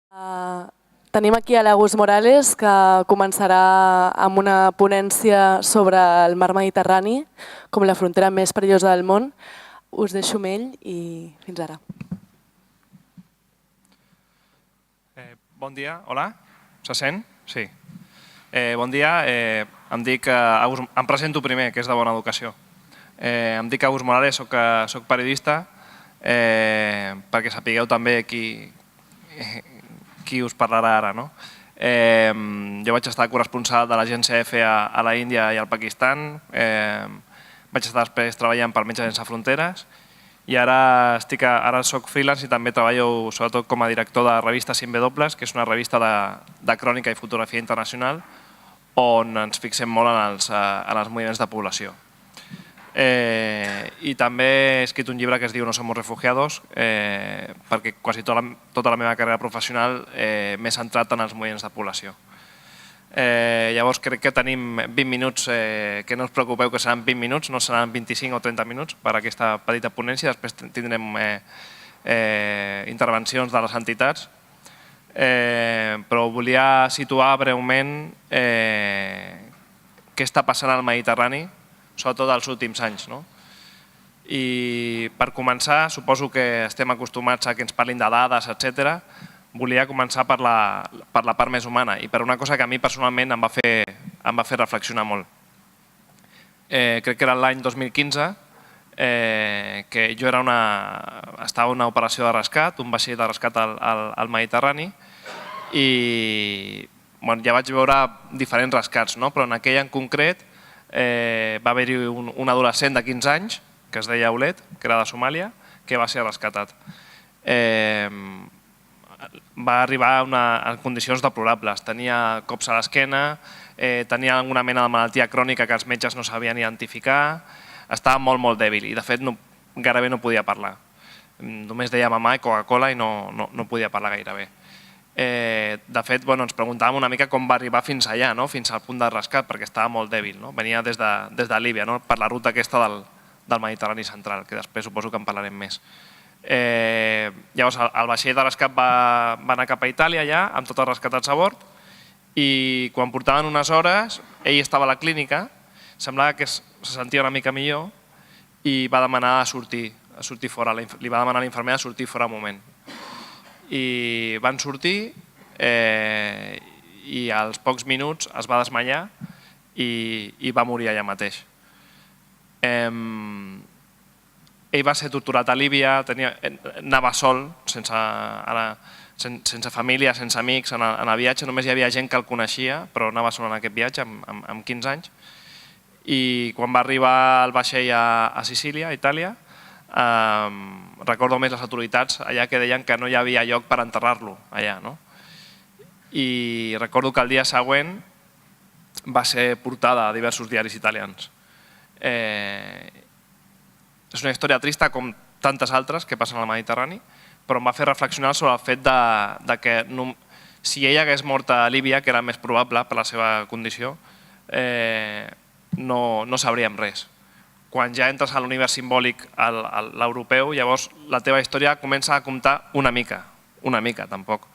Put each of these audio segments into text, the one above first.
Tenim aquí a l'Agus Morales, que començarà amb una ponència sobre el mar Mediterrani com la frontera més perillosa del món. Us deixo amb ell i fins ara. Bon dia, hola, se sent? Sí. Bon dia, em presento primer, que és de bona educació. Em dic Agus Morales, soc periodista, perquè sapigueu també qui us parlarà ara. Jo vaig estar corresponsal de l'agència EFE a la Índia i al Pakistan, vaig estar després treballant per Metges Sense Fronteres i ara soc freelance i també treballo sobretot com a director de la revista 5W, que és una revista de crònica i fotografia internacional on ens fixem molt en els moviments de població. I també he escrit un llibre que es diu No somos refugiados, perquè quasi tota la meva carrera professional m'he centrat en els moviments de població. Llavors crec que tenim 20 minuts, que no us preocupeu que seran 20 minuts, no seran 25 o 30 minuts per aquesta petita ponència, després tindrem intervencions de les entitats, però volia situar breument què està passant al Mediterrani, sobretot els últims anys. I per començar, suposo que estem acostumats a que ens parlin de dades, etc. Volia començar per la part més humana i per una cosa que a mi personalment em va fer reflexionar molt. Crec que era l'any 2015, que jo estava en una operació de rescat, un vaixell de rescat al Mediterrani, i ja vaig veure diferents rescats, però en aquell en concret va haver-hi un adolescent de 15 anys, que es deia Olet, que era de Somàlia, que va ser rescatat. Va arribar en condicions deplorables, tenia cops a l'esquena, tenia alguna mena de malaltia crònica que els metges no sabien identificar, estava molt, molt dèbil i de fet gairebé no podia parlar. Només deia mamà i Coca-Cola i no podia parlar gairebé. De fet, ens preguntàvem una mica com va arribar fins allà, fins al punt de rescat, perquè estava molt dèbil. Venia des de Líbia, per la ruta aquesta del Mediterrani central, que després suposo que en parlarem més. Llavors, el vaixell de rescat va anar cap a Itàlia ja, amb tots els rescatats a bord, i quan portaven unes hores, ell estava a la clínica, semblava que se sentia una mica millor i va demanar sortir fora. Li va demanar a l'infermera sortir fora un moment. I van sortir i als pocs minuts es va desmaiar i va morir allà mateix. Ell va ser torturat a Líbia, anava sol, sense família, sense amics en el viatge, només hi havia gent que el coneixia, però anava sol en aquest viatge amb 15 anys. I quan va arribar el vaixell a Sicília, a Itàlia, recordo més les autoritats allà que deien que no hi havia lloc per enterrar-lo allà. I recordo que el dia següent va ser portada a diversos diaris italians. És una història trista com tantes altres que passen al Mediterrani, però em va fer reflexionar sobre el fet que si ella hagués mort a Líbia, que era més probable per la seva condició, no sabríem res. Quan ja entres a l'univers simbòlic, l'europeu, llavors la teva història comença a comptar una mica tampoc.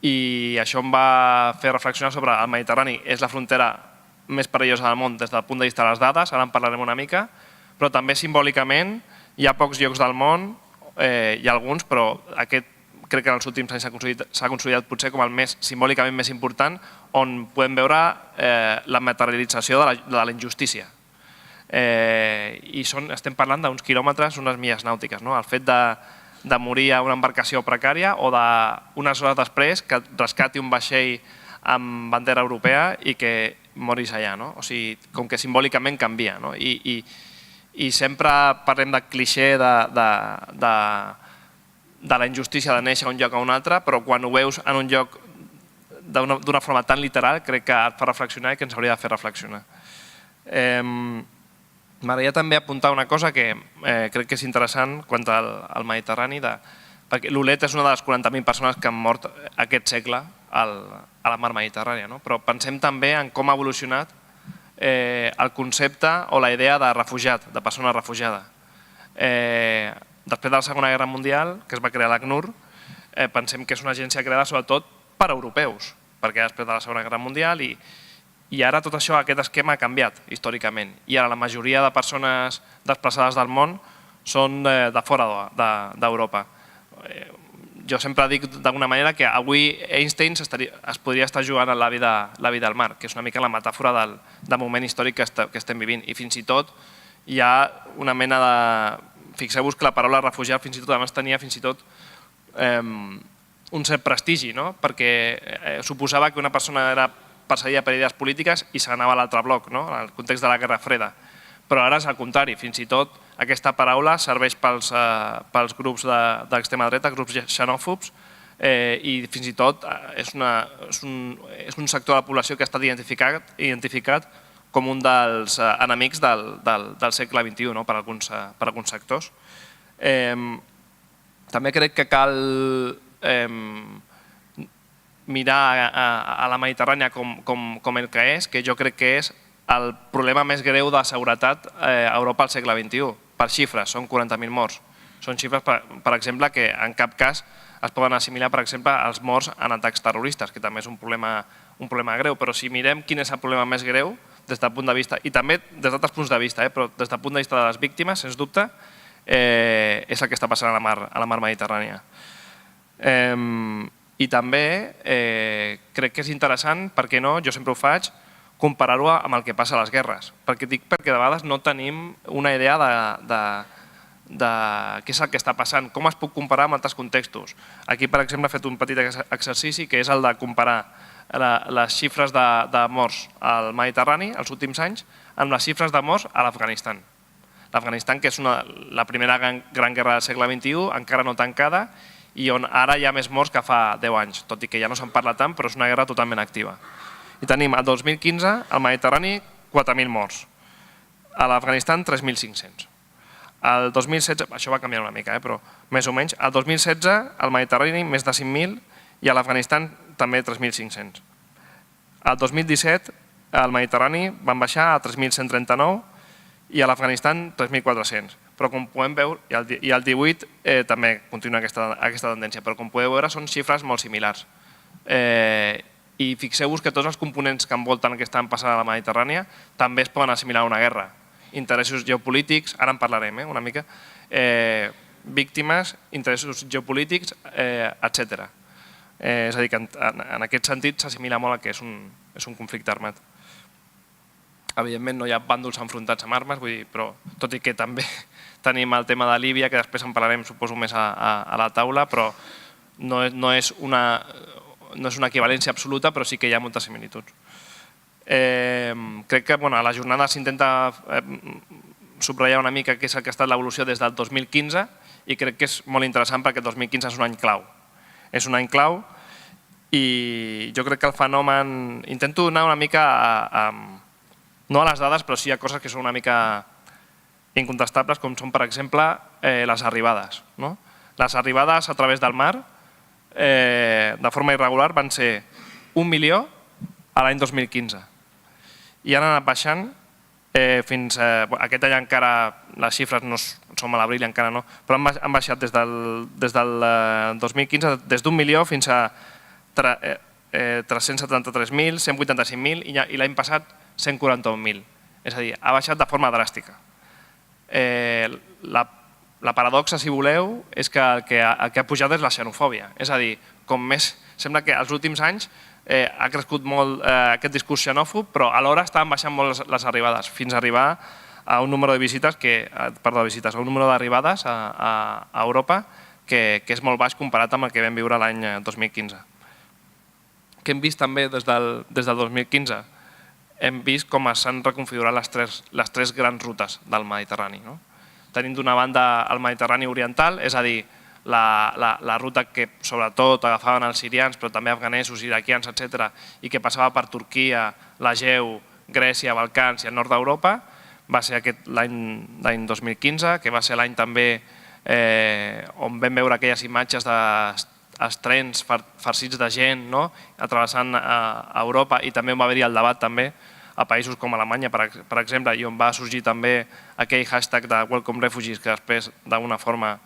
I això em va fer reflexionar sobre el Mediterrani. És la frontera més perillosa del món des del punt de vista de les dades, ara en parlarem una mica, però també simbòlicament hi ha pocs llocs del món, hi ha alguns, però aquest crec que en els últims anys s'ha consolidat potser com el simbòlicament més important, on podem veure la materialització de la injustícia. I estem parlant d'uns quilòmetres, unes milles nàutiques. El fet de morir a una embarcació precària o d'unes hores després que rescati un vaixell amb bandera europea i que moris allà. O sigui, com que simbòlicament canvia. I sempre parlem de clixé de la injustícia de néixer a un lloc a un altre, però quan ho veus en un lloc d'una forma tan literal crec que et fa reflexionar i que ens hauria de fer reflexionar. M'agradaria també apuntar una cosa que crec que és interessant quant al Mediterrani, perquè l'Olet és una de les 40.000 persones que han mort aquest segle a la mar Mediterrània, però pensem també en com ha evolucionat el concepte o la idea de refugiat, de persona refugiada. Després de la Segona Guerra Mundial, que es va crear l'ACNUR, pensem que és una agència creada sobretot per europeus, perquè després de la Segona Guerra Mundial i ara tot això, aquest esquema ha canviat històricament i ara la majoria de persones desplaçades del món són de fora d'Europa. Jo sempre dic d'alguna manera que avui Einstein es podria estar jugant a la vida al mar, que és una mica la metàfora del moment històric que estem vivint. I fins i tot hi ha una mena de... Fixeu-vos que la paraula refugiat fins i tot abans tenia fins i tot un cert prestigi, perquè suposava que una persona era perseguida per idees polítiques i se n'anava a l'altre bloc, en el context de la Guerra Freda. Però ara és el contrari, fins i tot aquesta paraula serveix pels grups d'extrema dreta, grups xenòfobs, i fins i tot és un sector de la població que ha estat identificat com un dels enemics del segle XXI per alguns sectors. També crec que cal mirar a la Mediterrània com el que és, que jo crec que és el problema més greu de seguretat a Europa al segle XXI. Per xifres, són 40.000 morts. Són xifres, per exemple, que en cap cas es poden assimilar, per exemple, als morts en atacs terroristes, que també és un problema greu. Però si mirem quin és el problema més greu des del punt de vista, i també des d'altres punts de vista, però des del punt de vista de les víctimes, sens dubte, és el que està passant a la mar Mediterrània. I també crec que és interessant, per què no, jo sempre ho faig, comparar-ho amb el que passa a les guerres. Perquè de vegades no tenim una idea de què és el que està passant, com es pot comparar amb altres contextos. Aquí, per exemple, he fet un petit exercici que és el de comparar les xifres de morts al Mediterrani els últims anys amb les xifres de morts a l'Afganistan. L'Afganistan, que és la primera gran guerra del segle XXI, encara no tancada, i on ara hi ha més morts que fa 10 anys, tot i que ja no se'n parla tant, però és una guerra totalment activa. I tenim el 2015 al Mediterrani 4.000 morts, a l'Afganistan 3.500. El 2016, això va canviar una mica, però més o menys, el 2016 al Mediterrani més de 5.000 i a l'Afganistan també 3.500. El 2017 al Mediterrani van baixar a 3.139 i a l'Afganistan 3.400. Però com podem veure, i el 18 també continua aquesta tendència, però com podeu veure són xifres molt similars. I fixeu-vos que tots els components que envolten el que estan passant a la Mediterrània també es poden assimilar a una guerra. Interessos geopolítics, ara en parlarem una mica, víctimes, interessos geopolítics, etc. És a dir, que en aquest sentit s'assimila molt que és un conflicte armat. Evidentment no hi ha bàndols enfrontats amb armes, però tot i que també tenim el tema de Líbia, que després en parlarem suposo més a la taula, però no és una equivalència absoluta, però sí que hi ha moltes similituds. Crec que a la jornada s'intenta subratllar una mica què és el que ha estat l'evolució des del 2015 i crec que és molt interessant perquè el 2015 és un any clau. És un any clau i jo crec que el fenomen... Intento anar una mica no a les dades, però sí a coses que són una mica incontestables, com són, per exemple, les arribades. Les arribades a través del mar, de forma irregular, van ser 1 milió a l'any 2015. I han anat baixant fins... Aquest any encara les xifres no som a l'abril, encara no, però han baixat des del 2015, des d'1 milió fins a 373.000, 185.000 i l'any passat 141.000. És a dir, ha baixat de forma dràstica. La paradoxa, si voleu, és que el que ha pujat és la xenofòbia. És a dir, sembla que els últims anys ha crescut molt aquest discurs xenòfob, però alhora estaven baixant molt les arribades, fins a arribar a un número de visites, a un número d'arribades a Europa que és molt baix comparat amb el que vam viure l'any 2015. Què hem vist també des del 2015? Hem vist com s'han reconfigurat les tres grans rutes del Mediterrani. Tenim d'una banda el Mediterrani oriental, és a dir, la ruta que sobretot agafaven els sirians, però també afganesos, iraquians, etc., i que passava per Turquia, l'Egeu, Grècia, Balcans i el nord d'Europa, va ser l'any 2015, que va ser l'any també on vam veure aquelles imatges dels trens farcits de gent travessant Europa, i també on va haver-hi el debat també a països com Alemanya, per exemple, i on va sorgir també aquell hashtag de Welcome Refugees, que després d'alguna forma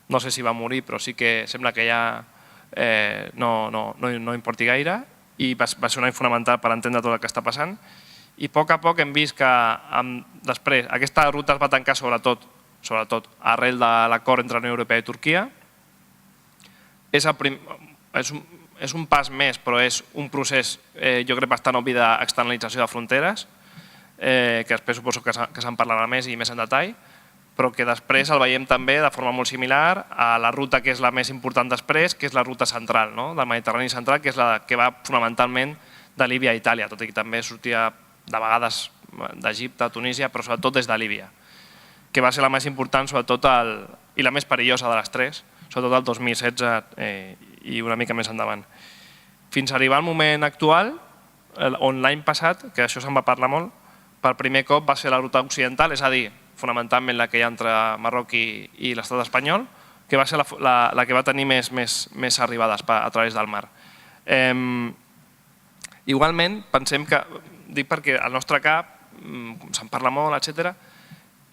no sé si va morir, però sí que sembla que ja no importi gaire, i va ser un any fonamental per entendre tot el que està passant. I a poc hem vist que després aquesta ruta es va tancar sobretot arrel de l'acord entre la Unió Europea i Turquia. És un pas més, però és un procés, jo crec, bastant obvi d'externalització de fronteres, que després suposo que se'n parlarà més i més en detall, però que després el veiem també de forma molt similar a la ruta que és la més important després, que és la ruta central, del Mediterrani central, que és la que va fonamentalment de Líbia a Itàlia, tot i que també sortia de vegades d'Egipte, Tunísia, però sobretot des de Líbia, que va ser la més important i la més perillosa de les tres, sobretot el 2016 i una mica més endavant. Fins a arribar al moment actual, on l'any passat, que això se'n va parlar molt, per primer cop va ser la ruta occidental, és a dir, fonamentalment la que hi ha entre Marroc i l'estat espanyol, que va ser la que va tenir més arribades a través del mar. Igualment, pensem que, dic perquè al nostre cap se'n parla molt, etc.,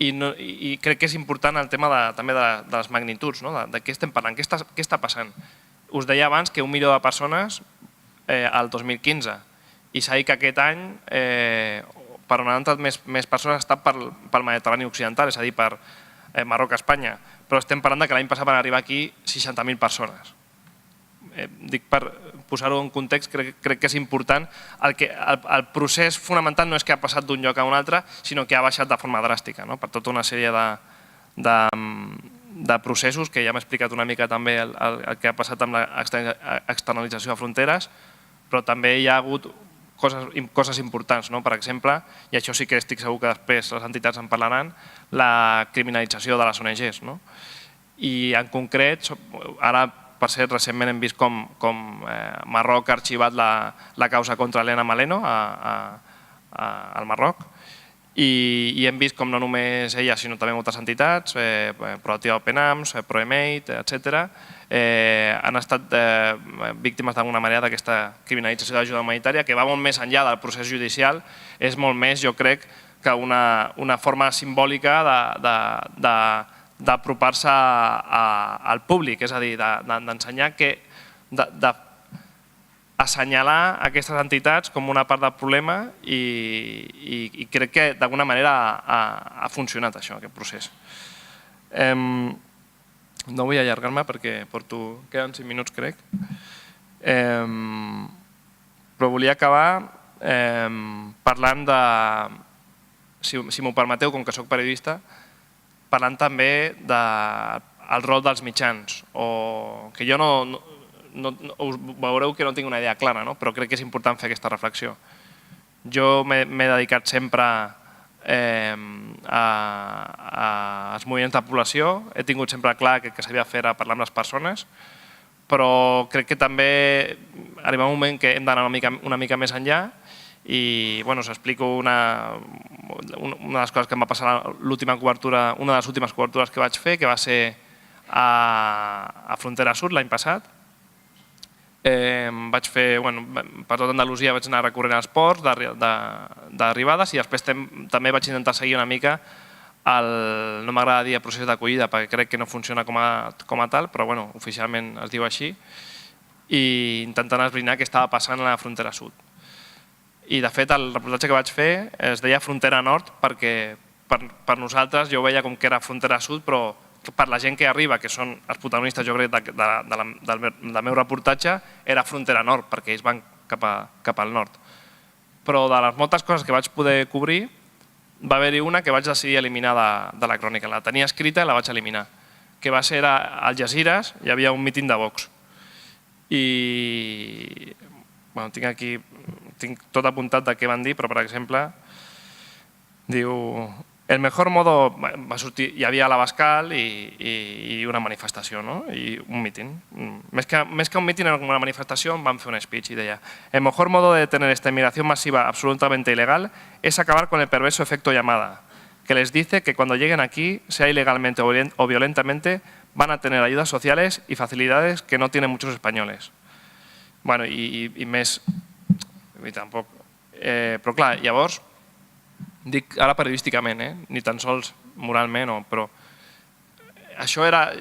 i crec que és important el tema també de les magnituds, de què estem parlant, què està passant. Us deia abans que 1 milió de persones al 2015, i s'ha dit que aquest any per on han entrat més persones ha estat pel Mediterrani occidental, és a dir, per Marroc, Espanya, però estem parlant que l'any passat van arribar aquí 60.000 persones. Dic, per posar-ho en context, crec que és important. El procés fonamental no és que ha passat d'un lloc a un altre, sinó que ha baixat de forma dràstica, per tota una sèrie de processos, que ja m'he explicat una mica també el que ha passat amb l'externalització de fronteres, però també hi ha hagut coses importants, per exemple, i això sí que estic segur que després les entitats en parlaran, la criminalització de les ONGs. I en concret, ara per cert, recentment hem vist com Marroc ha arxivat la causa contra Elena Maleno al Marroc, i hem vist com no només ella, sinó també moltes entitats, Proactiva Open Arms, ProEmate, etc., han estat víctimes d'alguna manera d'aquesta criminalització de l'ajuda humanitària, que va molt més enllà del procés judicial, és molt més, jo crec, que una forma simbòlica d'apropar-se al públic, és a dir, d'ensenyar que assenyalar aquestes entitats com una part del problema, i crec que d'alguna manera ha funcionat això, aquest procés. No vull allargar-me perquè queden 5 minuts, crec, però volia acabar parlant de, si m'ho permeteu, com que soc periodista, parlant també del rol dels mitjans, que jo us veureu que no tinc una idea clara, però crec que és important fer aquesta reflexió. Jo m'he dedicat sempre als moviments de població, he tingut sempre clar que s'havia de fer a parlar amb les persones, però crec que també arriba un moment que hem d'anar una mica més enllà, i us explico una de les coses que em va passar l'última cobertura, una de les últimes cobertures que vaig fer, que va ser a Frontera Sud l'any passat. Vaig fer, per tot Andalusia vaig anar recorrent als ports d'arribades, i després també vaig intentar seguir una mica no m'agrada dir el procés d'acollida perquè crec que no funciona com a tal, però oficialment es diu així, i intentant esbrinar què estava passant a la Frontera Sud. I de fet el reportatge que vaig fer es deia Frontera Nord perquè per nosaltres jo ho veia com que era Frontera Sud, però per la gent que arriba, que són els protagonistes, jo crec, del meu reportatge, era Frontera Nord, perquè ells van cap al nord. Però de les moltes coses que vaig poder cobrir, va haver-hi una que vaig decidir eliminar de la crònica. La tenia escrita i la vaig eliminar, que va ser a Algesires, hi havia un míting de Vox. I tinc tot apuntat de què van dir, però per exemple, diu... El mejor modo, va sortir, hi havia l'Abascal i una manifestació, i un míting. Més que un míting, era una manifestació, van fer un speech i deia: el mejor modo de detener esta inmigración masiva absolutamente ilegal es acabar con el perverso efecto llamada, que les dice que cuando lleguen aquí, sea ilegalmente o violentamente, van a tener ayudas sociales y facilidades que no tienen muchos españoles. Bueno, i més... Tampoc. Però clar, llavors, dic ara periodísticament, ni tan sols moralment, però això era...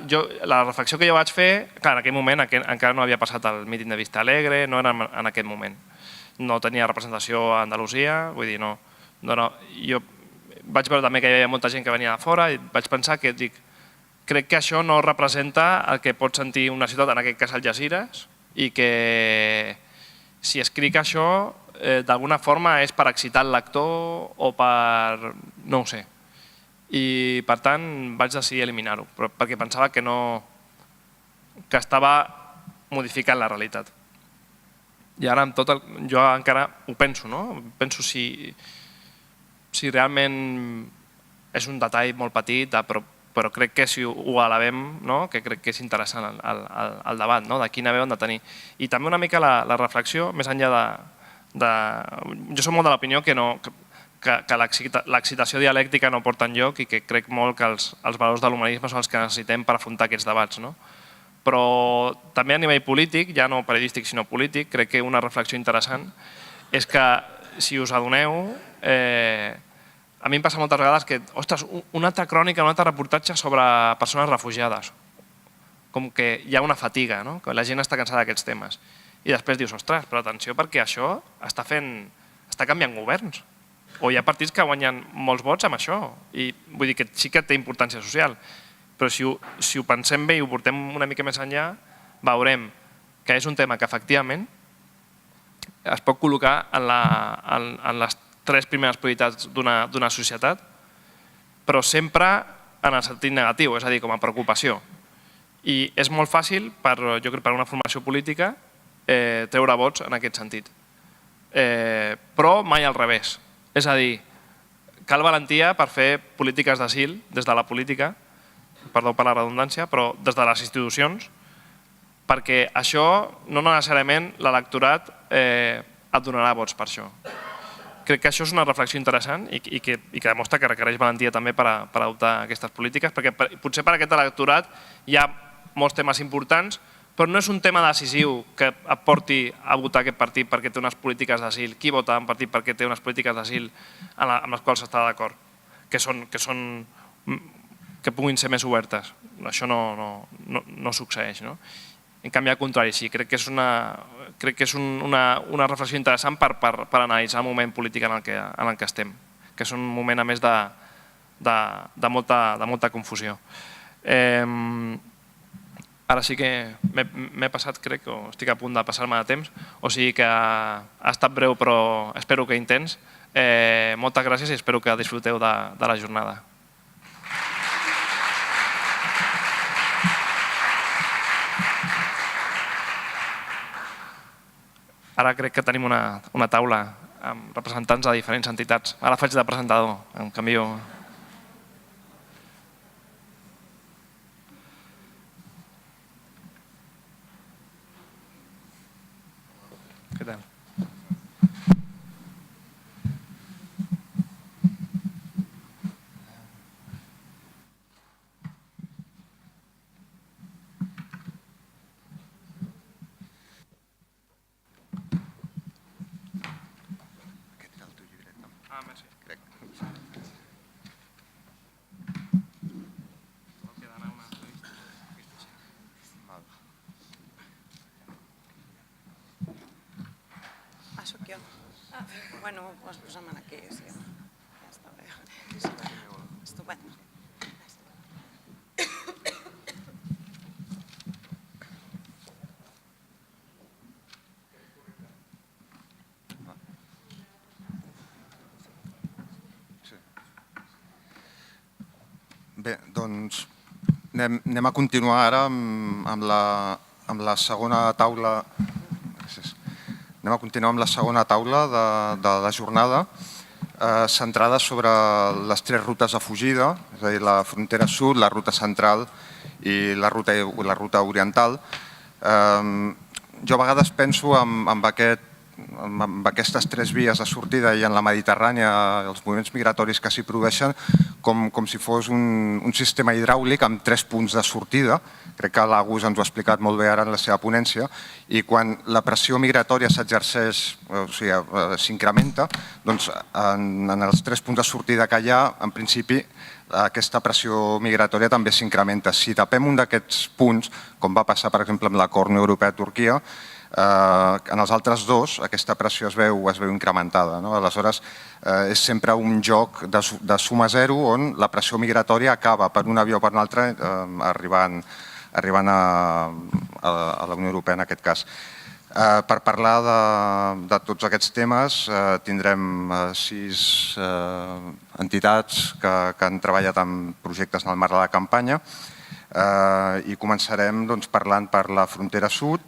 La reflexió que jo vaig fer, clar, en aquell moment encara no havia passat el míting de Vista Alegre, no era en aquest moment. No tenia representació a Andalusia, vull dir, no. Jo vaig veure també que hi havia molta gent que venia de fora i vaig pensar que, crec que això no representa el que pot sentir una ciutat, en aquest cas Algesires, i que si escric això, d'alguna forma és per excitar el lector o per... no ho sé. I per tant vaig decidir eliminar-ho, perquè pensava que estava modificant la realitat. I ara jo encara ho penso, no? Penso si realment és un detall molt petit, però crec que si ho elevem, que crec que és interessant el debat, de quina veu han de tenir. I també una mica la reflexió, més enllà de... Jo soc molt de l'opinió que l'excitació dialèctica no porta enlloc i que crec molt que els valors de l'humanisme són els que necessitem per afrontar aquests debats. Però també a nivell polític, ja no periodístic sinó polític, crec que una reflexió interessant és que, si us adoneu, a mi em passa moltes vegades que, ostres, una altra crònica, un altre reportatge sobre persones refugiades, com que hi ha una fatiga, que la gent està cansada d'aquests temes. I després dius, ostres, però atenció perquè això està canviant governs. O hi ha partits que guanyen molts vots amb això. I vull dir que sí que té importància social. Però si ho pensem bé i ho portem una mica més enllà, veurem que és un tema que efectivament es pot col·locar en les 3 primeres prioritats d'una societat, però sempre en el sentit negatiu, és a dir, com a preocupació. I és molt fàcil, jo crec, per una formació política, treure vots en aquest sentit. Però mai al revés. És a dir, cal valentia per fer polítiques d'asil des de la política, perdó per la redundància, però des de les institucions, perquè això no necessàriament l'electorat et donarà vots per això. Crec que això és una reflexió interessant i que demostra que requereix valentia també per adoptar aquestes polítiques, perquè potser per aquest electorat hi ha molts temes importants, però no és un tema decisiu que et porti a votar aquest partit perquè té unes polítiques d'asil. Qui vota un partit perquè té unes polítiques d'asil amb les quals s'està d'acord, que puguin ser més obertes. Això no succeeix. En canvi, al contrari, sí, crec que és una reflexió interessant per analitzar el moment polític en el que estem, que és un moment, a més, de molta confusió. Ara sí que m'he passat, crec, o estic a punt de passar-me de temps, o sigui que ha estat breu però espero que intens. Moltes gràcies i espero que disfruteu de la jornada. Ara crec que tenim una taula amb representants de diferents entitats. Ara faig de presentador, em canvio. Què tal? Soc jo. Bueno, doncs posa'm aquí, sí. Ja està bé. Estupendo. Bé, doncs anem a continuar ara amb la segona taula. Gràcies. Anem a continuar amb la segona taula de la jornada, centrada sobre les 3 rutes de fugida, és a dir, la frontera sud, la ruta central i la ruta oriental. Jo a vegades penso amb aquestes 3 vies de sortida i en la Mediterrània, els moviments migratoris que s'hi produeixen, com si fos un sistema hidràulic amb 3 punts de sortida. Crec que l'Agus ens ho ha explicat molt bé ara en la seva ponència, i quan la pressió migratòria s'exerceix, o sigui, s'incrementa, doncs en els 3 punts de sortida que hi ha, en principi, aquesta pressió migratòria també s'incrementa. Si tapem un d'aquests punts, com va passar, per exemple, amb l'acord Europea-Turquia, en els altres dos aquesta pressió es veu incrementada. Aleshores, és sempre un joc de suma zero on la pressió migratòria acaba per un avió o per un altre arribant a la Unió Europea en aquest cas. Per parlar de tots aquests temes tindrem 6 entitats que han treballat en projectes en el marc de la campanya i començarem parlant per la frontera sud.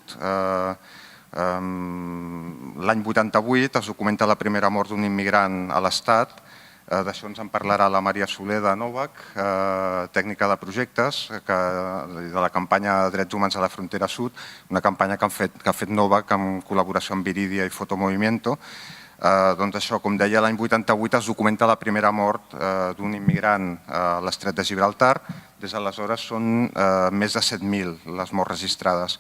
L'any 88 es documenta la primera mort d'un immigrant a l'Estat. D'això ens en parlarà la Maria Soler de Novac, tècnica de projectes de la campanya Drets Humans a la Frontera Sud, una campanya que ha fet Novac en col·laboració amb Viridia i Fotomovimiento. Doncs això, com deia, l'any 88 es documenta la primera mort d'un immigrant a l'Estret de Gibraltar. Des d'aleshores són més de 7.000 les morts registrades.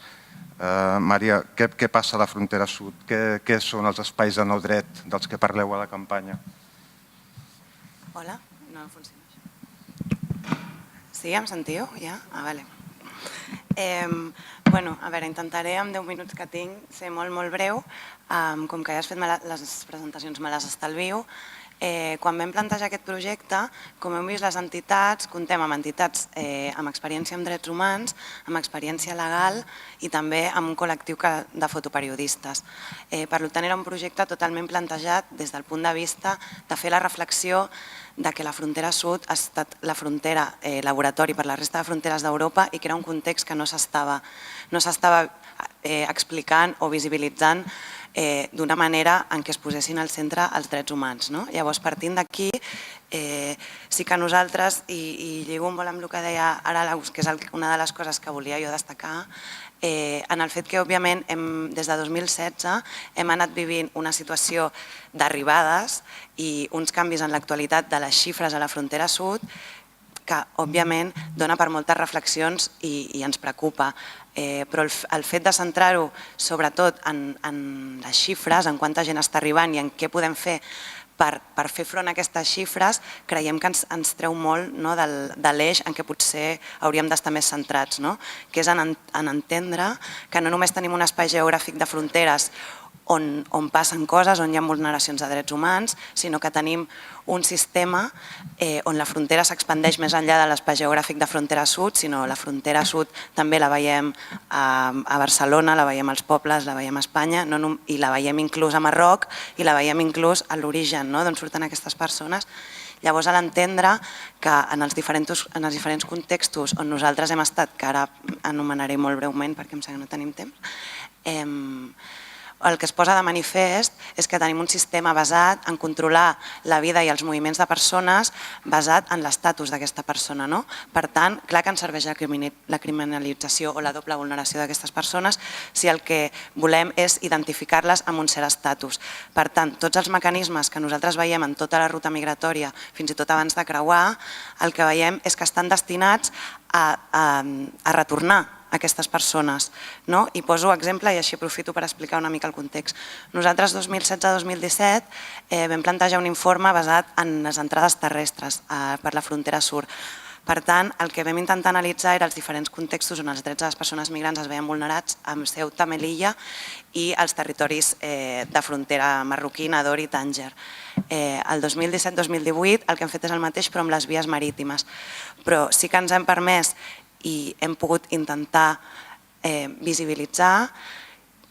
Maria, què passa a la Frontera Sud? Què són els espais de no dret dels que parleu a la campanya? Hola, no funciona això. Sí, em sentiu? Ja? Vale. Bueno, a veure, intentaré en 10 minuts que tinc ser molt, molt breu. Com que ja has fet les presentacions, me les estalvio. Quan vam plantejar aquest projecte, com hem vist les entitats, comptem amb entitats amb experiència en drets humans, amb experiència legal i també amb un col·lectiu de fotoperiodistes. Per tant, era un projecte totalment plantejat des del punt de vista de fer la reflexió de que la frontera sud ha estat la frontera laboratori per la resta de fronteres d'Europa i que era un context que no s'estava explicant o visibilitzant d'una manera en què es posessin al centre els drets humans. Llavors, partint d'aquí, sí que nosaltres, i lligo molt amb el que deia ara l'Agus, que és una de les coses que volia jo destacar, en el fet que, òbviament, des de 2016 hem anat vivint una situació d'arribades i uns canvis en l'actualitat de les xifres a la frontera sud que, òbviament, dona per moltes reflexions i ens preocupa. Però el fet de centrar-ho sobretot en les xifres, en quanta gent està arribant i en què podem fer per fer front a aquestes xifres, creiem que ens treu molt de l'eix en què potser hauríem d'estar més centrats, que és en entendre que no només tenim un espai geogràfic de fronteres on passen coses, on hi ha vulneracions de drets humans, sinó que tenim un sistema on la frontera s'expandeix més enllà de l'espai geogràfic de frontera sud, sinó la frontera sud també la veiem a Barcelona, la veiem als pobles, la veiem a Espanya i la veiem inclús a Marroc i la veiem inclús a l'origen d'on surten aquestes persones. Llavors, a l'entendre que en els diferents contextos on nosaltres hem estat, que ara anomenaré molt breument perquè em sembla que no tenim temps, el que es posa de manifest és que tenim un sistema basat en controlar la vida i els moviments de persones basat en l'estatus d'aquesta persona. Per tant, clar que ens serveix la criminalització o la doble vulneració d'aquestes persones si el que volem és identificar-les amb un cert estatus. Per tant, tots els mecanismes que nosaltres veiem en tota la ruta migratòria, fins i tot abans de creuar, el que veiem és que estan destinats a retornar aquestes persones. I poso exemple i així aprofito per explicar una mica el context. Nosaltres 2016-2017 vam plantejar un informe basat en les entrades terrestres per la frontera sud. Per tant, el que vam intentar analitzar eren els diferents contextos on els drets de les persones migrants es veien vulnerats amb Ceuta, Melilla i els territoris de frontera marroquina, Ador i Tànger. El 2017-2018 el que hem fet és el mateix però amb les vies marítimes. Però sí que ens hem permès i hem pogut intentar visibilitzar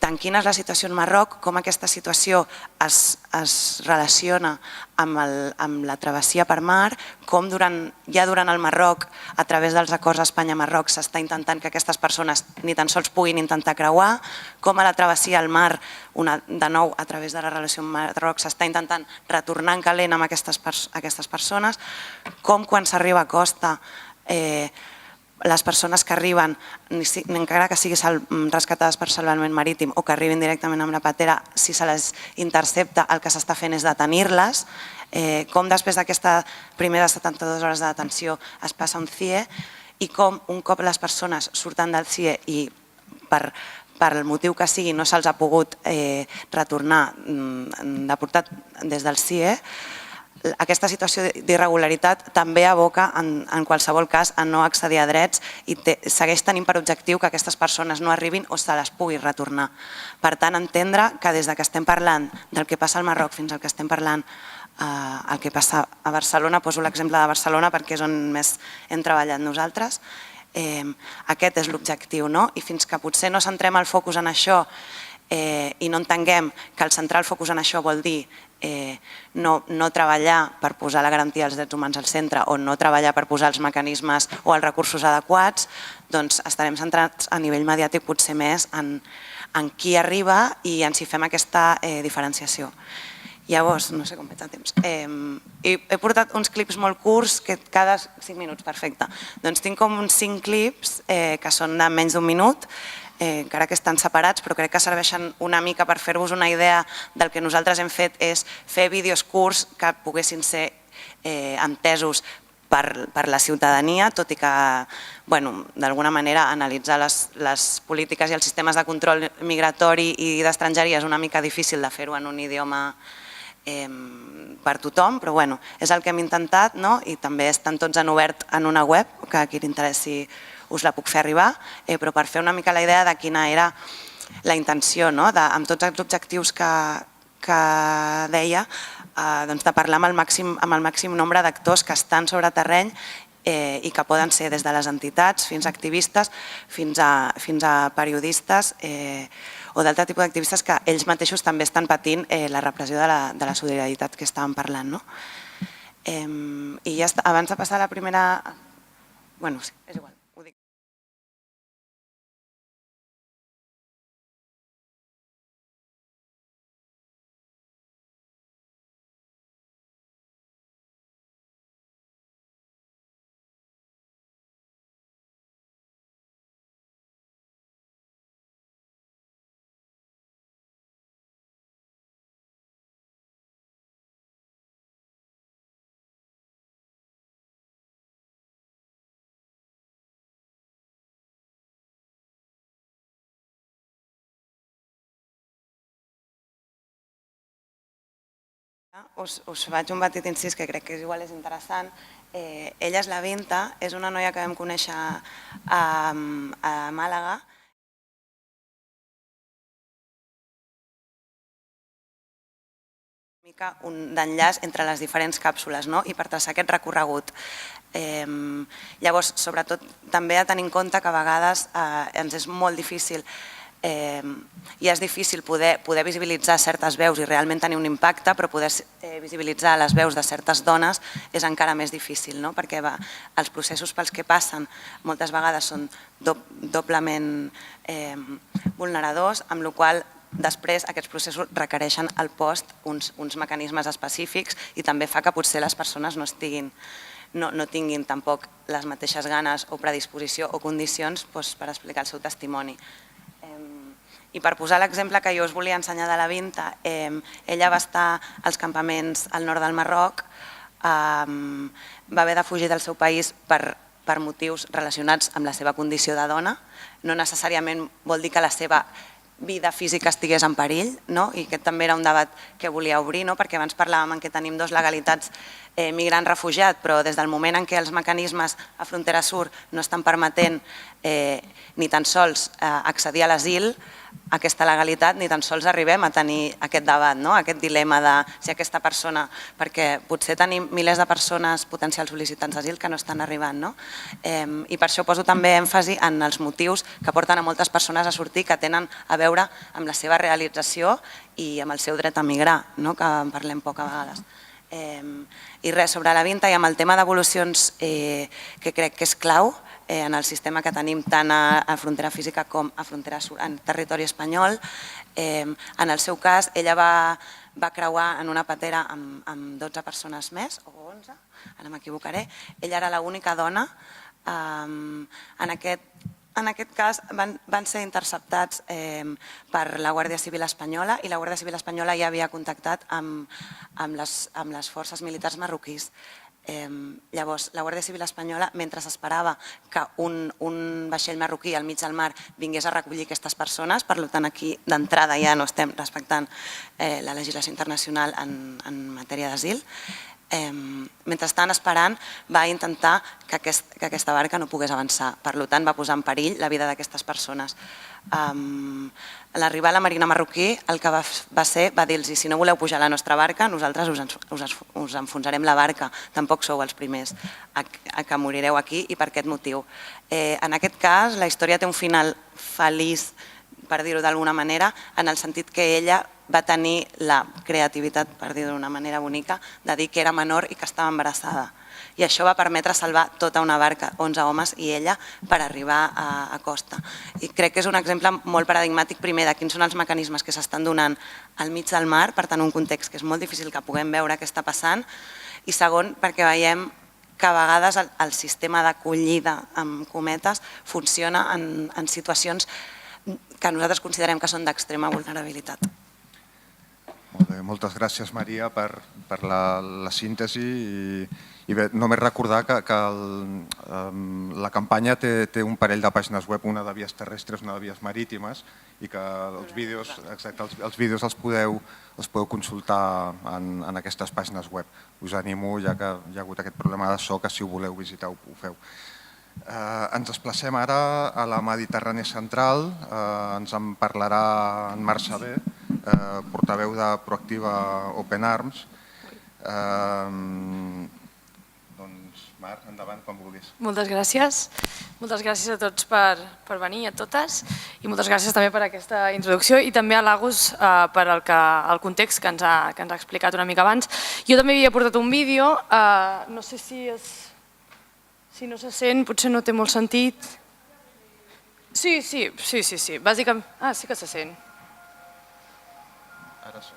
tant quina és la situació en Marroc, com aquesta situació es relaciona amb la travessia per mar, com ja durant el Marroc, a través dels acords Espanya-Marroc, s'està intentant que aquestes persones ni tan sols puguin intentar creuar, com a la travessia al mar, de nou a través de la relació amb Marroc, s'està intentant retornar en calent amb aquestes persones, com quan s'arriba a costa les persones que arriben, encara que siguin rescatades per salvament marítim o que arribin directament amb la patera, si se les intercepta el que s'està fent és detenir-les Com després d'aquestes primeres 72 hores de detenció es passa a un CIE i com un cop les persones surten del CIE i per el motiu que sigui no se'ls ha pogut retornar deportat des del CIE, aquesta situació d'irregularitat també aboca en qualsevol cas a no accedir a drets i segueix tenint per objectiu que aquestes persones no arribin o se les pugui retornar. Per tant, entendre que des que estem parlant del que passa al Marroc fins al que estem parlant el que passa a Barcelona, poso l'exemple de Barcelona perquè és on més hem treballat nosaltres, aquest és l'objectiu, i fins que potser no centrem el focus en això i no entenguem que el centrar el focus en això vol dir no treballar per posar la garantia dels drets humans al centre o no treballar per posar els mecanismes o els recursos adequats, doncs estarem centrats a nivell mediàtic potser més en qui arriba i en si fem aquesta diferenciació. Llavors, no sé com veig el temps, he portat uns clips molt curts, cada 5 minuts, perfecte. Doncs tinc com uns 5 clips que són de menys d'un minut, encara que estan separats, però crec que serveixen una mica per fer-vos una idea del que nosaltres hem fet, és fer vídeos curts que poguessin ser entesos per la ciutadania, tot i que d'alguna manera analitzar les polítiques i els sistemes de control migratori i d'estrangeria és una mica difícil de fer-ho en un idioma per tothom, però és el que hem intentat i també estan tots en obert en una web, que a qui li interessi us la puc fer arribar, però per fer una mica la idea de quina era la intenció, amb tots els objectius que deia, de parlar amb el màxim nombre d'actors que estan sobre terreny i que poden ser des de les entitats fins a activistes, fins a periodistes o d'altre tipus d'activistes que ells mateixos també estan patint la repressió de la solidaritat que estàvem parlant. I ja està, abans de passar a la primera... Sí, és igual. Us faig un petit incís que crec que igual és interessant. Ella és la Vinta, és una noia que vam conèixer a Màlaga. Un d'enllaç entre les diferents càpsules i per traçar aquest recorregut. Llavors, sobretot, també a tenir en compte que a vegades ens és molt difícil i és difícil poder visibilitzar certes veus i realment tenir un impacte, però poder visibilitzar les veus de certes dones és encara més difícil, perquè els processos pels que passen moltes vegades són doblement vulneradors, amb la qual cosa després aquests processos requereixen al post uns mecanismes específics i també fa que potser les persones no tinguin tampoc les mateixes ganes o predisposició o condicions per explicar el seu testimoni. I per posar l'exemple que jo us volia ensenyar de la Vinta, ella va estar als campaments al nord del Marroc, va haver de fugir del seu país per motius relacionats amb la seva condició de dona. No necessàriament vol dir que la seva vida física estigués en perill, i aquest també era un debat que volia obrir, perquè abans parlàvem que tenim dues legalitats migrant-refugiat, però des del moment en què els mecanismes a Frontera Sur no estan permetent ni tan sols accedir a l'asil, aquesta legalitat, ni tan sols arribem a tenir aquest debat, aquest dilema de si aquesta persona, perquè potser tenim milers de persones potencials sol·licitants d'asil que no estan arribant. I per això poso també èmfasi en els motius que porten a moltes persones a sortir que tenen a veure amb la seva realització i amb el seu dret a migrar, que en parlem poc a vegades. I res, sobre la Vinta i amb el tema d'evolucions que crec que és clau en el sistema que tenim tant a frontera física com a frontera en territori espanyol. En el seu cas, ella va creuar en una patera amb 12 persones més, o 11, ara m'equivocaré. Ella era l'única dona en aquest En aquest cas van ser interceptats per la Guàrdia Civil Espanyola i la Guàrdia Civil Espanyola ja havia contactat amb les forces militars marroquís. Llavors, la Guàrdia Civil Espanyola, mentre esperava que un vaixell marroquí al mig del mar vingués a recollir aquestes persones, per tant aquí d'entrada ja no estem respectant la legislació internacional en matèria d'asil, mentre estan esperant va intentar que aquesta barca no pogués avançar. Per tant, va posar en perill la vida d'aquestes persones. A l'arribar a la marina marroquí el que va ser va dir-los: si no voleu pujar a la nostra barca, nosaltres us enfonsarem la barca, tampoc sou els primers a que morireu aquí i per aquest motiu. En aquest cas la història té un final feliç, per dir-ho d'alguna manera, en el sentit que ella va tenir la creativitat, per dir-ho d'una manera bonica, de dir que era menor i que estava embarassada. I això va permetre salvar tota una barca, 11 homes i ella, per arribar a costa. I crec que és un exemple molt paradigmàtic, primer, de quins són els mecanismes que s'estan donant al mig del mar, per tant, un context que és molt difícil que puguem veure què està passant, i segon, perquè veiem que a vegades el sistema d'acollida, amb cometes, funciona en situacions que nosaltres considerem que són d'extrema vulnerabilitat. Molt bé, moltes gràcies, Maria, per la síntesi. I bé, només recordar que la campanya té un parell de pàgines web, una de vies terrestres, una de vies marítimes, i que els vídeos els podeu consultar en aquestes pàgines web. Us animo, ja que hi ha hagut aquest problema de so, que si ho voleu visitar ho feu. Ens desplacem ara a la Mediterrània central. Ens en parlarà en Marc Sabé, portaveu de Proactiva Open Arms. Doncs, Marc, endavant, quan vulguis. Moltes gràcies. Moltes gràcies a tots per venir, a totes, i moltes gràcies també per aquesta introducció i també a l'Agus per el context que ens ha explicat una mica abans. Jo també havia portat un vídeo, no sé si no se sent, potser no té molt sentit. Sí, bàsicament... sí que se sent. Ara sí.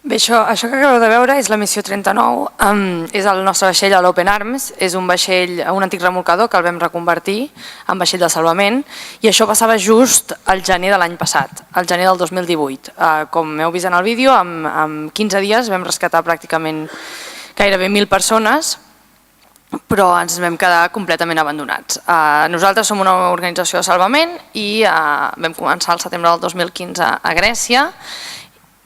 Bé, això que acabeu de veure és la missió 39, és el nostre vaixell a l'Open Arms, és un vaixell, un antic remolcador que el vam reconvertir en vaixell de salvament, i això passava just al gener de l'any passat, al gener del 2018. Com heu vist en el vídeo, en 15 dies vam rescatar pràcticament gairebé 1.000 persones, però ens vam quedar completament abandonats. Nosaltres som una organització de salvament i vam començar el setembre del 2015 a Grècia,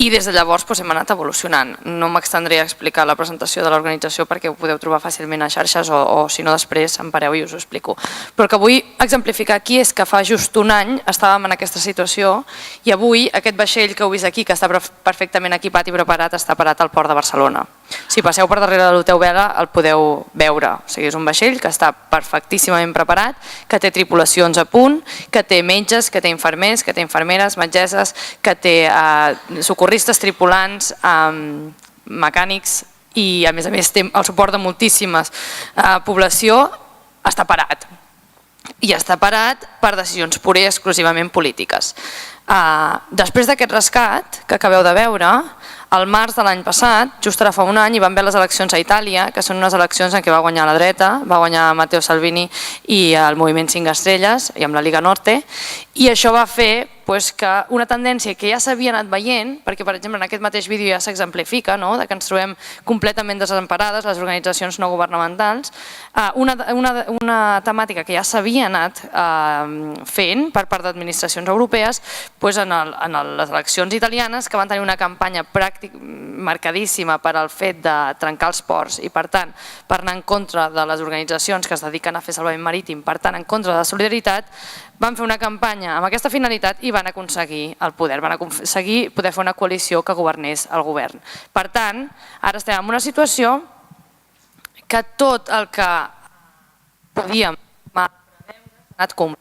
i des de llavors hem anat evolucionant. No m'extendré a explicar la presentació de l'organització perquè ho podeu trobar fàcilment a xarxes o si no després em pareu i us ho explico. Però el que vull exemplificar aquí és que fa just un any estàvem en aquesta situació i avui aquest vaixell que heu vist aquí, que està perfectament equipat i preparat, està parat al port de Barcelona. Si passeu per darrere de l'Hotel Vela el podeu veure. O sigui, és un vaixell que està perfectíssimament preparat, que té tripulacions a punt, que té metges, que té infermers, que té infermeres, metgesses, que té socorristes, tripulants, mecànics i a més té el suport de moltíssimes població. Està parat. I està parat per decisions pura i exclusivament polítiques. Després d'aquest rescat que acabeu de veure, al març de l'any passat, just ara fa un any, hi van haver les eleccions a Itàlia, que són unes eleccions en què va guanyar la dreta, va guanyar Matteo Salvini i el moviment 5 Estrelles i amb la Liga Norte, i això va fer que una tendència que ja s'havia anat veient, perquè per exemple en aquest mateix vídeo ja s'exemplifica, que ens trobem completament desemparades les organitzacions no governamentals, una temàtica que ja s'havia anat fent per part d'administracions europees en les eleccions italianes, que van tenir una campanya marcadíssima per al fet de trencar els ports i per tant per anar en contra de les organitzacions que es dediquen a fer salvament marítim, per tant en contra de la solidaritat, van fer una campanya amb aquesta finalitat i van aconseguir el poder, van aconseguir poder fer una coalició que governés el govern. Per tant, ara estem en una situació que tot el que podíem ha anat complint.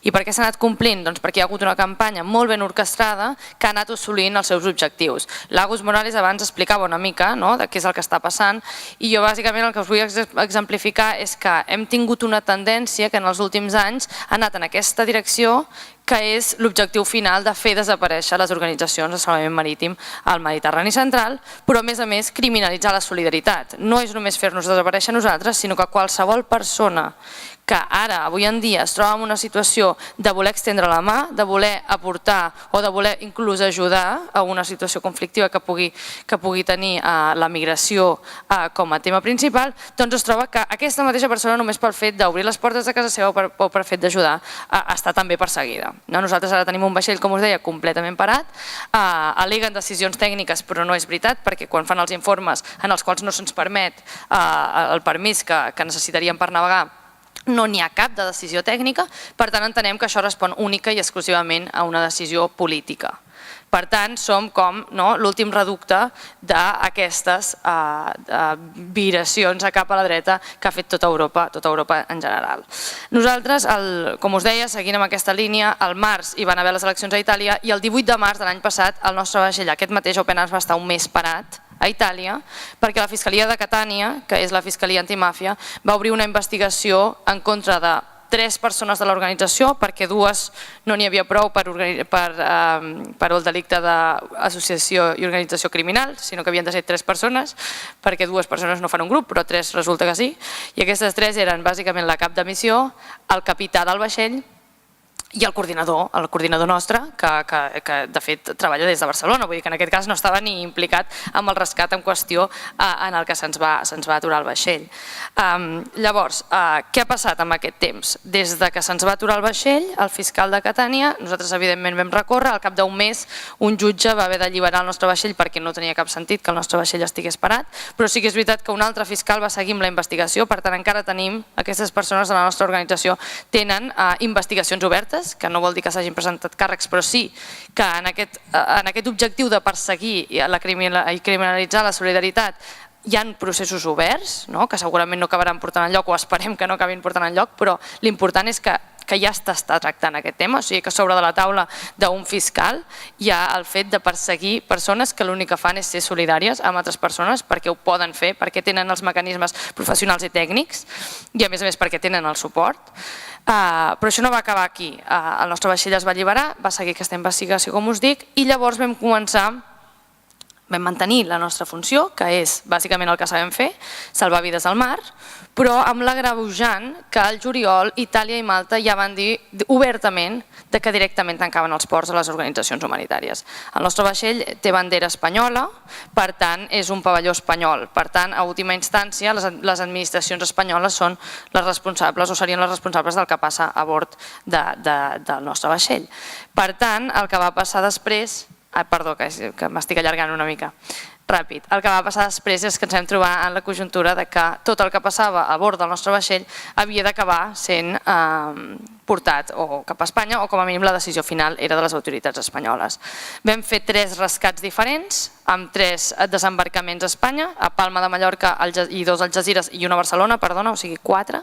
I per què s'ha anat complint? Doncs perquè hi ha hagut una campanya molt ben orquestrada que ha anat assolint els seus objectius. L'Agus Morales abans explicava una mica de què és el que està passant i jo bàsicament el que us vull exemplificar és que hem tingut una tendència que en els últims anys ha anat en aquesta direcció, que és l'objectiu final de fer desaparèixer les organitzacions de salvament marítim al Mediterrani central, però a més criminalitzar la solidaritat. No és només fer-nos desaparèixer nosaltres, sinó que qualsevol persona que ara, avui en dia, es troba en una situació de voler extendre la mà, de voler aportar o de voler inclús ajudar a una situació conflictiva que pugui tenir la migració com a tema principal, doncs es troba que aquesta mateixa persona només pel fet d'obrir les portes de casa seva o per fet d'ajudar està també perseguida. Nosaltres ara tenim un vaixell, com us deia, completament parat, al·leguen decisions tècniques però no és veritat perquè quan fan els informes en els quals no se'ns permet el permís que necessitaríem per navegar no n'hi ha cap de decisió tècnica, per tant entenem que això respon única i exclusivament a una decisió política. Per tant, som com l'últim reducte d'aquestes viracions cap a la dreta que ha fet tota Europa en general. Nosaltres, com us deia, seguint amb aquesta línia, al març hi van haver les eleccions a Itàlia i el 18 de març de l'any passat el nostre vaixell, aquest mateix Open Arms, va estar un mes parat a Itàlia perquè la Fiscalia de Catània, que és la Fiscalia Antimàfia, va obrir una investigació en contra de 3 persones de l'organització perquè 2 no n'hi havia prou per el delicte d'associació i organització criminal, sinó que havien de ser 3 persones perquè 2 persones no fan un grup, però 3 resulta que sí, i aquestes 3 eren bàsicament la cap de missió, el capità del vaixell i el coordinador nostre, que de fet treballa des de Barcelona, vull dir que en aquest cas no estava ni implicat amb el rescat en qüestió en el que se'ns va aturar el vaixell. Llavors, què ha passat amb aquest temps? Des que se'ns va aturar el vaixell, el fiscal de Catània, nosaltres evidentment vam recórrer, al cap d'un mes un jutge va haver d'alliberar el nostre vaixell perquè no tenia cap sentit que el nostre vaixell estigués parat, però sí que és veritat que un altre fiscal va seguir amb la investigació, per tant encara tenim, aquestes persones de la nostra organització tenen investigacions obertes, que no vol dir que s'hagin presentat càrrecs, però sí que en aquest objectiu de perseguir i criminalitzar la solidaritat hi ha processos oberts, que segurament no acabaran portant enlloc o esperem que no acabin portant enlloc, però l'important és que ja està tractant aquest tema, o sigui que sobre de la taula d'un fiscal hi ha el fet de perseguir persones que l'únic que fan és ser solidàries amb altres persones perquè ho poden fer, perquè tenen els mecanismes professionals i tècnics i a més perquè tenen el suport. Però això no va acabar aquí, el nostre vaixell es va alliberar, va seguir aquesta investigació com us dic i llavors vam començar vam mantenir la nostra funció, que és bàsicament el que sabem fer, salvar vides al mar, però amb l'agreujant que al juliol Itàlia i Malta ja van dir obertament que directament tancaven els ports a les organitzacions humanitàries. El nostre vaixell té bandera espanyola, per tant és un pavelló espanyol. Per tant, a última instància, les administracions espanyoles són les responsables o serien les responsables del que passa a bord del nostre vaixell. Per tant, el que va passar després... Perdó, que m'estic allargant una mica. Ràpid. El que va passar després és que ens vam trobar en la conjuntura de que tot el que passava a bord del nostre vaixell havia d'acabar sent portat o cap a Espanya o com a mínim la decisió final era de les autoritats espanyoles. Vam fer 3 rescats diferents amb 3 desembarcaments a Espanya, a Palma de Mallorca i 2 a Algesires i 1 a Barcelona, perdona, o sigui 4,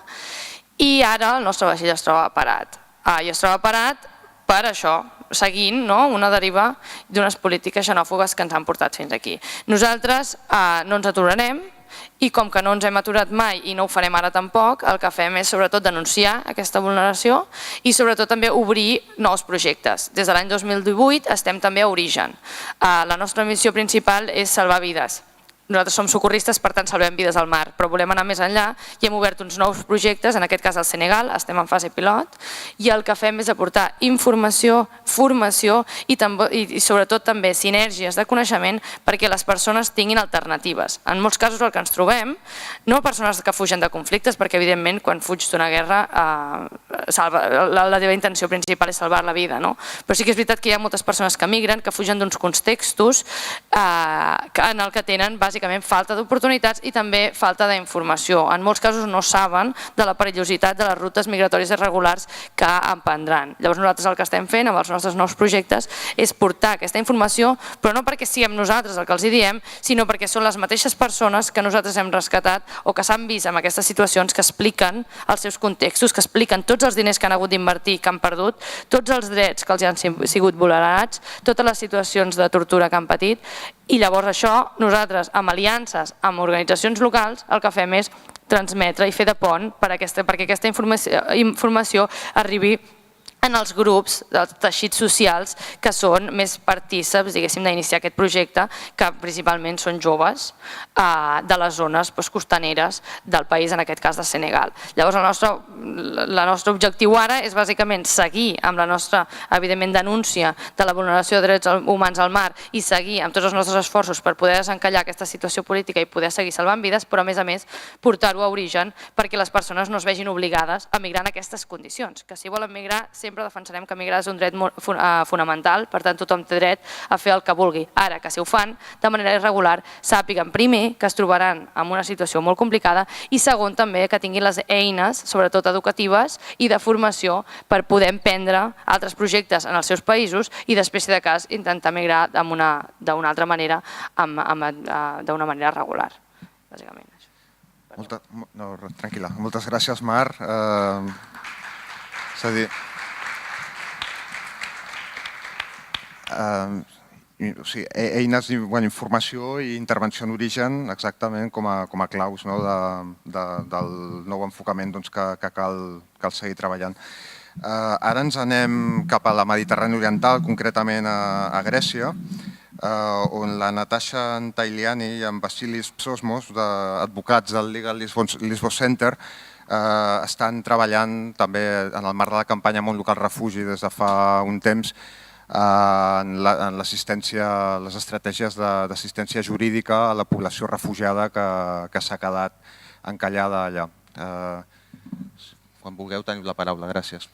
i ara el nostre vaixell es troba parat. I es troba parat per això, seguint una deriva d'unes polítiques xenòfobes que ens han portat fins aquí. Nosaltres no ens aturarem i com que no ens hem aturat mai i no ho farem ara tampoc, el que fem és sobretot denunciar aquesta vulneració i sobretot també obrir nous projectes. Des de l'any 2018 estem també a Origen. La nostra missió principal és salvar vides. Nosaltres som socorristes, per tant salvem vides al mar, però volem anar més enllà i hem obert uns nous projectes, en aquest cas al Senegal, estem en fase pilot, i el que fem és aportar informació, formació i sobretot també sinergies de coneixement perquè les persones tinguin alternatives. En molts casos el que ens trobem, no persones que fugen de conflictes, perquè evidentment quan fuig d'una guerra la teva intenció principal és salvar la vida, però sí que és veritat que hi ha moltes persones que migren, que fugen d'uns contextos en el que tenen bàsicament falta d'oportunitats i també falta d'informació. En molts casos no saben de la perillositat de les rutes migratòries irregulars que emprendran. Llavors nosaltres el que estem fent amb els nostres nous projectes és portar aquesta informació, però no perquè siguem nosaltres el que els hi diem, sinó perquè són les mateixes persones que nosaltres hem rescatat o que s'han vist en aquestes situacions que expliquen els seus contextos, que expliquen tots els diners que han hagut d'invertir, que han perdut, tots els drets que els han sigut vulnerats, totes les situacions de tortura que han patit. I llavors això, nosaltres, amb aliances, amb organitzacions locals, el que fem és transmetre i fer de pont perquè aquesta informació arribi en els grups dels teixits socials que són més partíceps, diguéssim, d'iniciar aquest projecte, que principalment són joves de les zones costaneres del país, en aquest cas de Senegal. Llavors el nostre objectiu ara és bàsicament seguir amb la nostra, evidentment, denúncia de la vulneració de drets humans al mar i seguir amb tots els nostres esforços per poder desencallar aquesta situació política i poder seguir salvant vides, però a més portar-ho a Origen perquè les persones no es vegin obligades a migrar en aquestes condicions, que si volen migrar sempre defensarem que migrar és un dret fonamental, per tant tothom té dret a fer el que vulgui. Ara, que si ho fan de manera irregular, sàpiguen primer que es trobaran en una situació molt complicada i segon també que tinguin les eines, sobretot educatives i de formació, per poder emprendre altres projectes en els seus països i després, si de cas, intentar migrar d'una altra manera, d'una manera regular. Bàsicament això. Tranquil·la. Moltes gràcies, Mar. És a dir, eines d'informació i intervenció en origen exactament com a claus del nou enfocament que cal seguir treballant. Ara ens anem cap a la Mediterrània Oriental, concretament a Grècia, on la Natasha Antailiani i en Vasilis Psosmos, advocats del Legal Lesbos Center, estan treballant també en el marc de la campanya Món Local Refugi des de fa un temps en l'assistència, les estratègies d'assistència jurídica a la població refugiada que s'ha quedat encallada allà. Quan vulgueu teniu la paraula. Gràcies.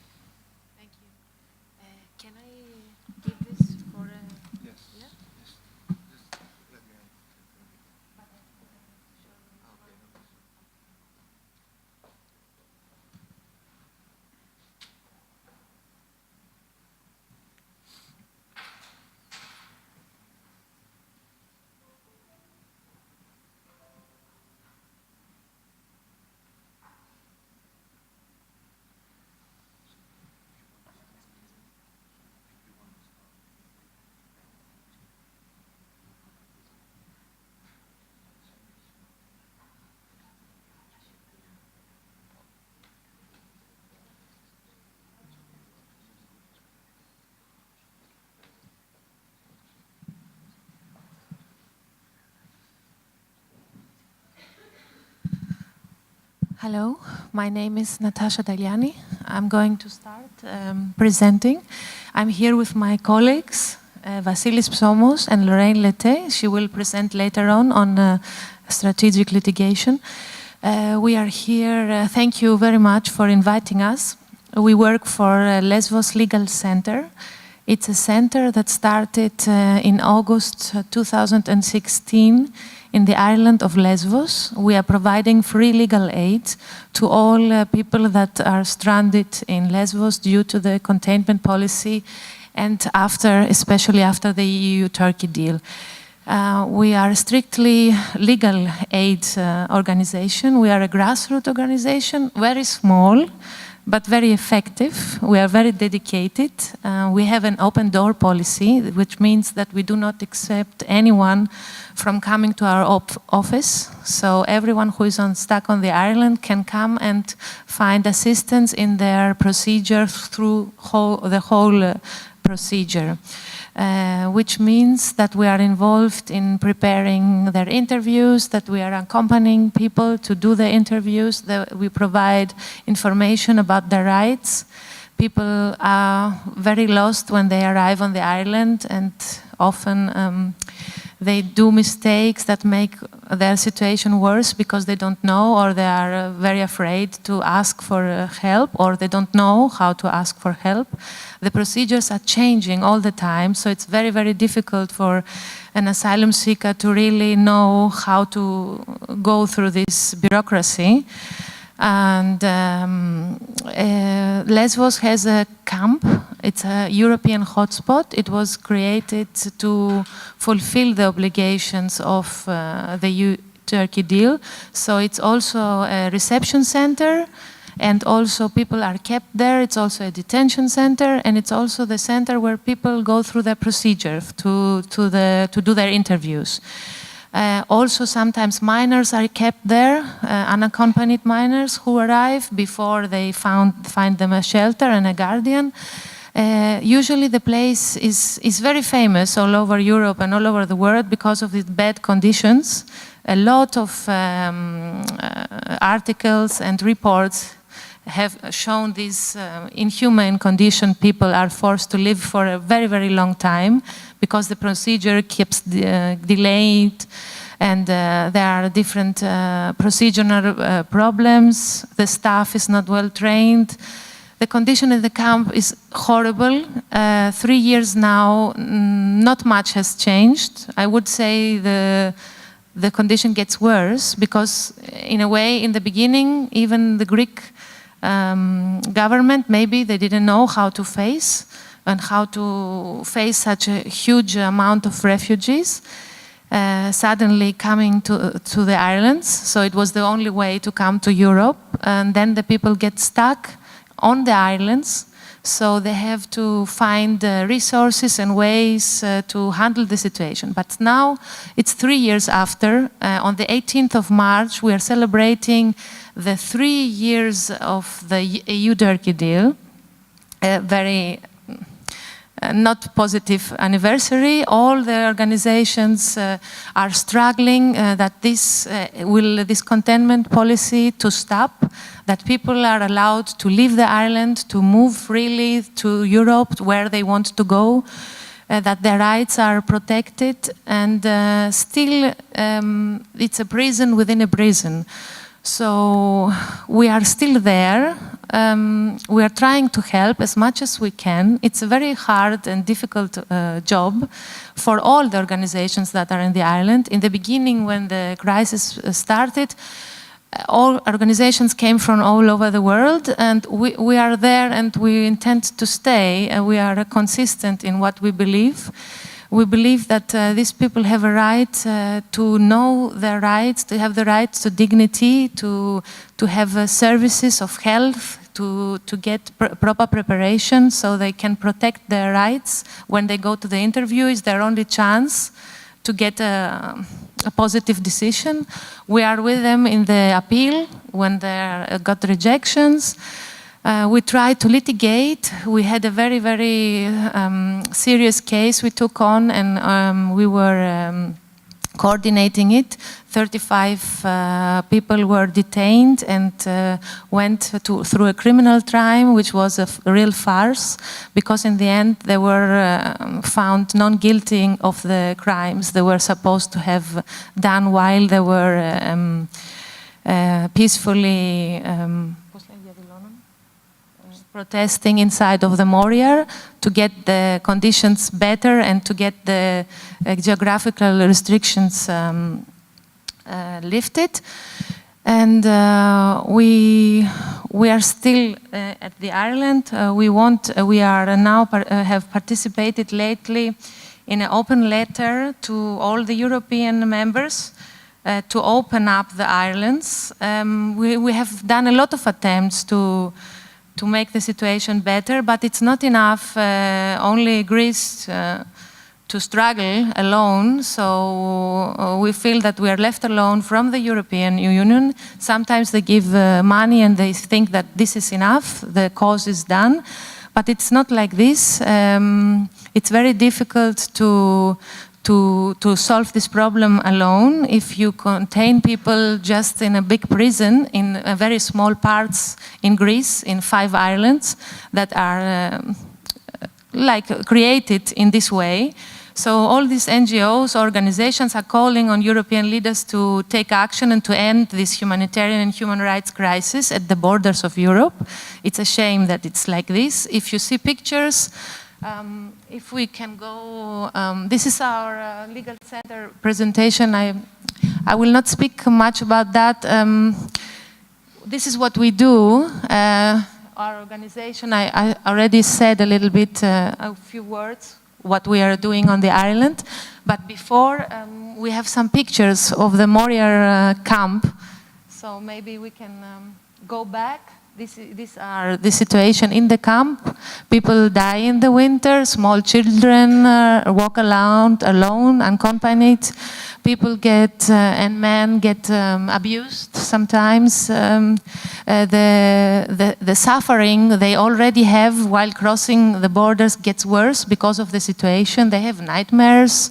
Hello, my name is Natasha Dagliani. I'm going to start presenting. I'm here with my colleagues, Vasilis Psomos and Lorraine Lete. She will present later on strategic litigation. We are here, thank you very much for inviting us. We work for Lesvos Legal Center. It's a center that started in August 2016 in the island of Lesvos. We are providing free legal aid to all people that are stranded in Lesvos due to the containment policy and especially after the EU-Turkey deal. We are a strictly legal aid organization. We are a grassroots organization, very small, but very effective. We are very dedicated. We have an open door policy, which means that we do not accept anyone from coming to our office. So everyone who is stuck on the island can come and find assistance in their procedure through the whole procedure. Which means that we are involved in preparing their interviews, that we are accompanying people to do the interviews, that we provide information about their rights. People are very lost when they arrive on the island, and often they do mistakes that make their situation worse because they don't know, or they are very afraid to ask for help, or they don't know how to ask for help. The procedures are changing all the time, so it's very, very difficult for an asylum seeker to really know how to go through this bureaucracy. And Lesvos has a camp. It's a European hotspot. It was created to fulfill the obligations of the EU-Turkey deal. So it's also a reception center, and also people are kept there. It's also a detention center, and it's also the center where people go through their procedure to do their interviews. Also, sometimes minors are kept there, unaccompanied minors who arrive before they find them a shelter and a guardian. Usually the place is very famous all over Europe and all over the world because of its bad conditions. A lot of articles and reports have shown these inhumane condition. People are forced to live for a very, very long time because the procedure keeps delayed, and there are different procedural problems. The staff is not well trained. The condition in the camp is horrible. 3 years now, not much has changed. I would say the condition gets worse because, in a way, in the beginning, even the Greek government, maybe they didn't know how to face such a huge amount of refugees suddenly coming to the islands. So it was the only way to come to Europe, and then the people get stuck on the islands. So they have to find resources and ways to handle the situation. But now it's 3 years after. On the 18th of March, we are celebrating the 3 years of the EU-Turkey deal. A very not positive anniversary. All the organizations are struggling that this containment policy to stop, that people are allowed to leave the island, to move freely to Europe where they want to go, that their rights are protected, and still it's a prison within a prison. So we are still there. We are trying to help as much as we can. It's a very hard and difficult job for all the organizations that are in the island. In the beginning, when the crisis started, all organizations came from all over the world, and we are there, and we intend to stay. We are consistent in what we believe. We believe that these people have a right to know their rights, to have the right to dignity, to have services of health, to get proper preparation so they can protect their rights. When they go to the interview, it's their only chance to get a positive decision. We are with them in the appeal when they got rejections. We tried to litigate. We had a very, very serious case we took on, and we were coordinating it. 35 people were detained and went through a criminal trial, which was a real farce, because in the end they were found non-guilty of the crimes they were supposed to have done while they were peacefully protesting inside of the Moria to get the conditions better and to get the geographical restrictions lifted. And we are still at the Ireland. We are now have participated lately in an open letter to all the European members to open up the islands. We have done a lot of attempts to make the situation better, but it's not enough only Greece to struggle alone, so we feel that we are left alone from the European Union. Sometimes they give money and they think that this is enough, the cause is done, but it's not like this. It's very difficult to solve this problem alone. If you contain people just in a big prison in very small parts in Greece, in 5 islands that are created in this way. So all these NGOs, organizations are calling on European leaders to take action and to end this humanitarian and human rights crisis at the borders of Europe. It's a shame that it's like this. If you see pictures, if we can go, this is our legal center presentation. I will not speak much about that. This is what we do. Our organization, I already said a little bit, a few words, what we are doing on the island. But before, we have some pictures of the Moria camp. So maybe we can go back. These are the situation in the camp. People die in the winter, small children walk around alone, unaccompanied. People and men get abused sometimes. The suffering they already have while crossing the borders gets worse because of the situation. They have nightmares.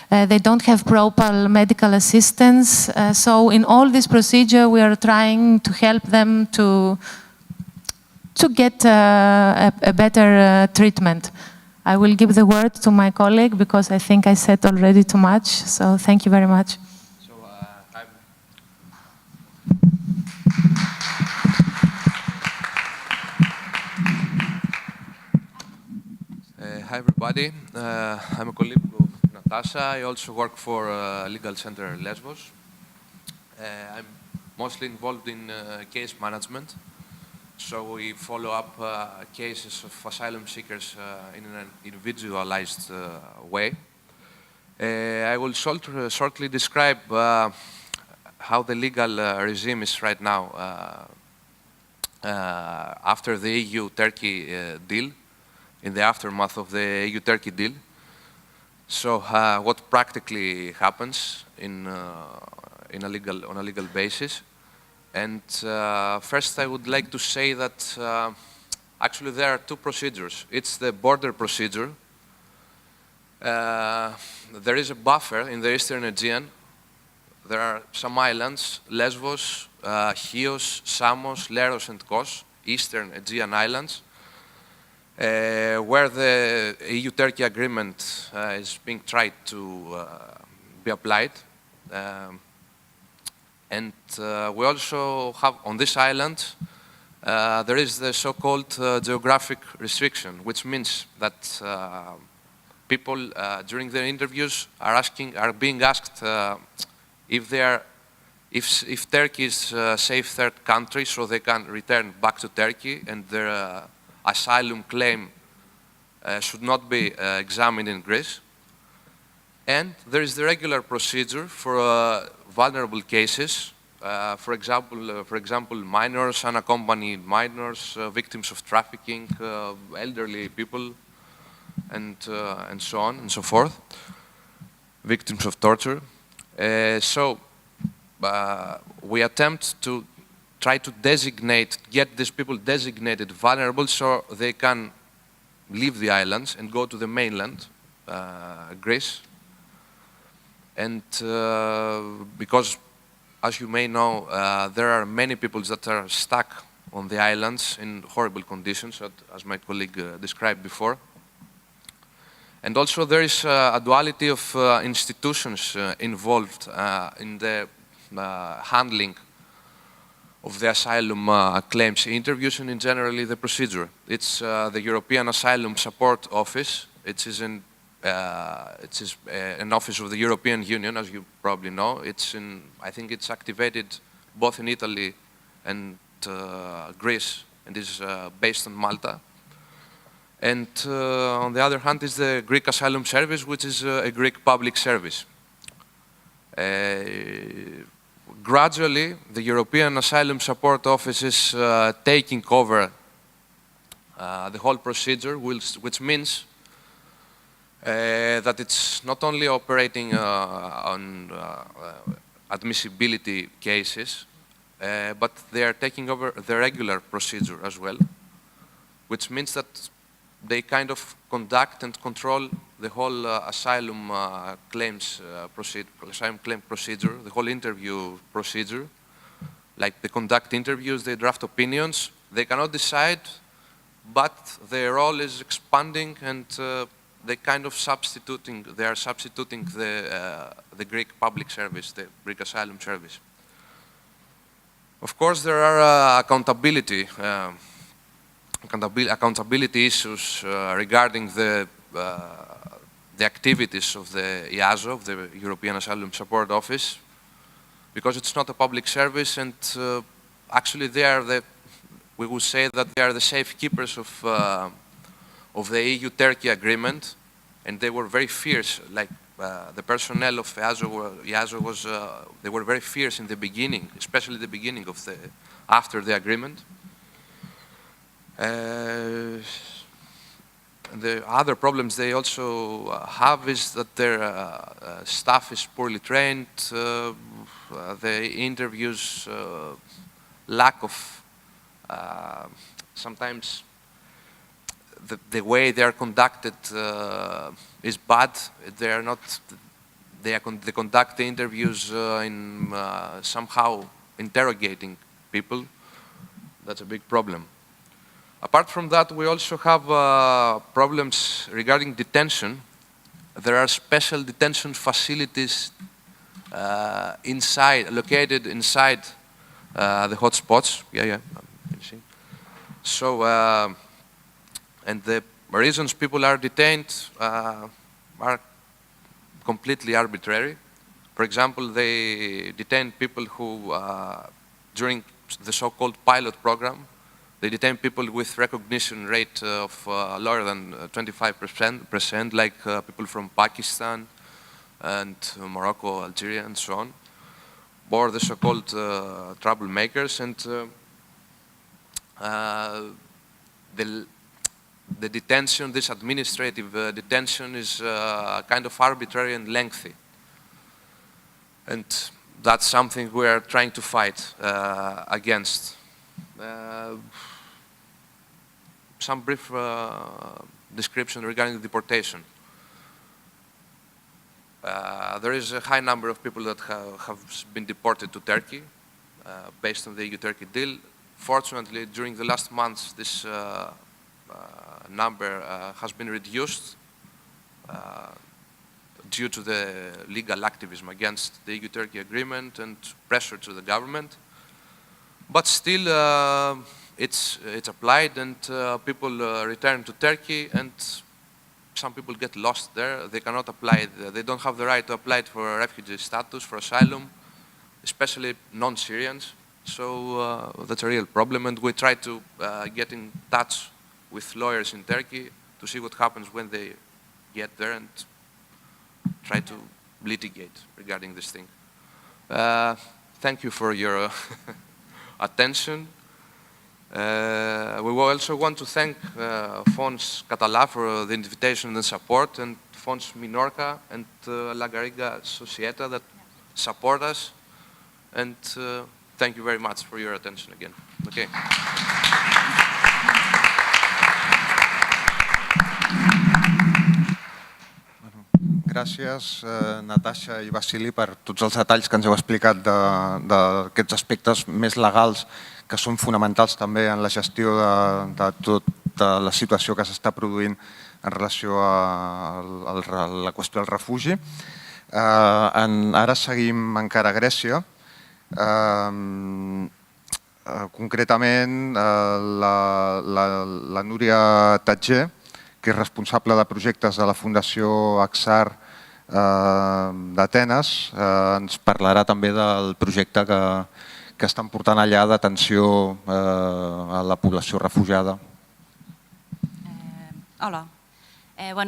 They don't have proper medical assistance. So in all this procedure, we are trying to help them to get a better treatment. I will give the word to my colleague because I think I said already too much. So thank you very much. So, hi everybody. I'm a colleague of Natasha. I also work for Legal Center Lesbos. I'm mostly involved in case management. So we follow up cases of asylum seekers in an individualized way. I will shortly describe how the legal regime is right now after the EU-Turkey deal, in the aftermath of the EU-Turkey deal. So what practically happens on a legal basis. And first I would like to say that actually there are 2 procedures. It's the border procedure. There is a buffer in the Eastern Aegean. There are some islands, Lesbos, Chios, Samos, Leros and Kos, Eastern Aegean islands, where the EU-Turkey agreement is being tried to be applied. And we also have, on this island, there is the so-called geographic restriction, which means that people during their interviews are being asked if Turkey is a safe third country, so they can return back to Turkey, and their asylum claim should not be examined in Greece. And there is the regular procedure for vulnerable cases, for example, minors, unaccompanied minors, victims of trafficking, elderly people, and so on and so forth, victims of torture. So we attempt to try to get these people designated vulnerable so they can leave the islands and go to the mainland, Greece. And because, as you may know, there are many people that are stuck on the islands in horrible conditions, as my colleague described before. And also there is a duality of institutions involved in the handling of the asylum claims interviews and in generally the procedure. It's the European Asylum Support Office. It is an office of the European Union, as you probably know. I think it's activated both in Italy and Greece, and is based on Malta. And on the other hand is the Greek Asylum Service, which is a Greek public service. Gradually, the European Asylum Support Office is taking over the whole procedure, which means that it's not only operating on admissibility cases, but they are taking over the regular procedure as well, which means that they kind of conduct and control the whole asylum claim procedure, the whole interview procedure. Like they conduct interviews, they draft opinions. They cannot decide, but their role is expanding, and they kind of substituting the Greek public service, the Greek asylum service. Of course, there are accountability issues regarding the activities of the EASO, of the European Asylum Support Office, because it's not a public service, and actually we would say that they are the safekeepers of the EU-Turkey agreement, and they were very fierce. Like the personnel of EASO was, they were very fierce in the beginning, especially the beginning of after the agreement. The other problems they also have is that their staff is poorly trained, the interviews lack of, sometimes the way they are conducted is bad. They conduct the interviews in somehow interrogating people. That's a big problem. Apart from that, we also have problems regarding detention. There are special detention facilities located inside the hotspots. So, and the reasons people are detained are completely arbitrary. For example, they detain people who, during the so-called pilot program, they detain people with recognition rate of lower than 25%, like people from Pakistan and Morocco, Algeria, and so on, or the so-called troublemakers. And the detention, this administrative detention, is kind of arbitrary and lengthy. And that's something we are trying to fight against. Some brief description regarding the deportation. There is a high number of people that have been deported to Turkey based on the EU-Turkey deal. Fortunately, during the last months, this number has been reduced due to the legal activism against the EU-Turkey agreement and pressure to the government. But still, it's applied, and people return to Turkey, and some people get lost there. They cannot apply, they don't have the right to apply for refugee status, for asylum, especially non-Syrians. So that's a real problem, and we try to get in touch with lawyers in Turkey to see what happens when they get there and try to litigate regarding this thing. Thank you for your attention. We also want to thank Fons Català for the invitation and support, and Fons Minorca and La Garriga Societa that support us. And thank you very much for your attention again. Okay. gràcies, Natasha i Vasili, per tots els detalls que ens heu explicat d'aquests aspectes més legals que són fonamentals també en la gestió de tota la situació que s'està produint en relació a la qüestió del refugi. Ara seguim encara a Grècia. Concretament, la Núria Tatger, que és responsable de projectes de la Fundació Axar d'Atenes, ens parlarà també del projecte que estan portant allà d'atenció a la població refugiada. Hola.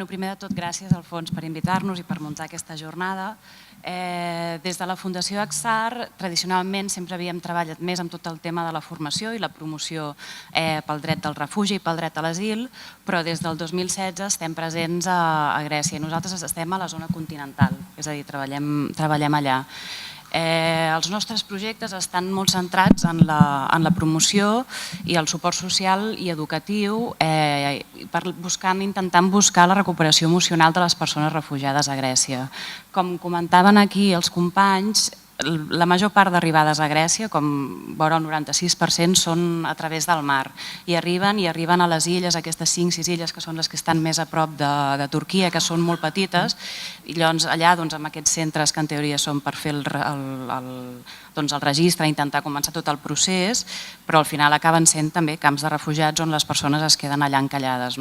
Primer de tot, gràcies al Fons per invitar-nos i per muntar aquesta jornada. Des de la Fundació Axar, tradicionalment sempre havíem treballat més amb tot el tema de la formació i la promoció pel dret del refugi i pel dret a l'asil, però des del 2016 estem presents a Grècia i nosaltres estem a la zona continental, és a dir, treballem allà. Els nostres projectes estan molt centrats en la promoció i el suport social i educatiu, intentant buscar la recuperació emocional de les persones refugiades a Grècia. Com comentaven aquí els companys, la major part d'arribades a Grècia, com vora el 96%, són a través del mar i arriben a les illes, aquestes 5-6 illes que són les que estan més a prop de Turquia, que són molt petites, i llavors allà amb aquests centres que en teoria són per fer el registre, intentar començar tot el procés, però al final acaben sent també camps de refugiats on les persones es queden allà encallades.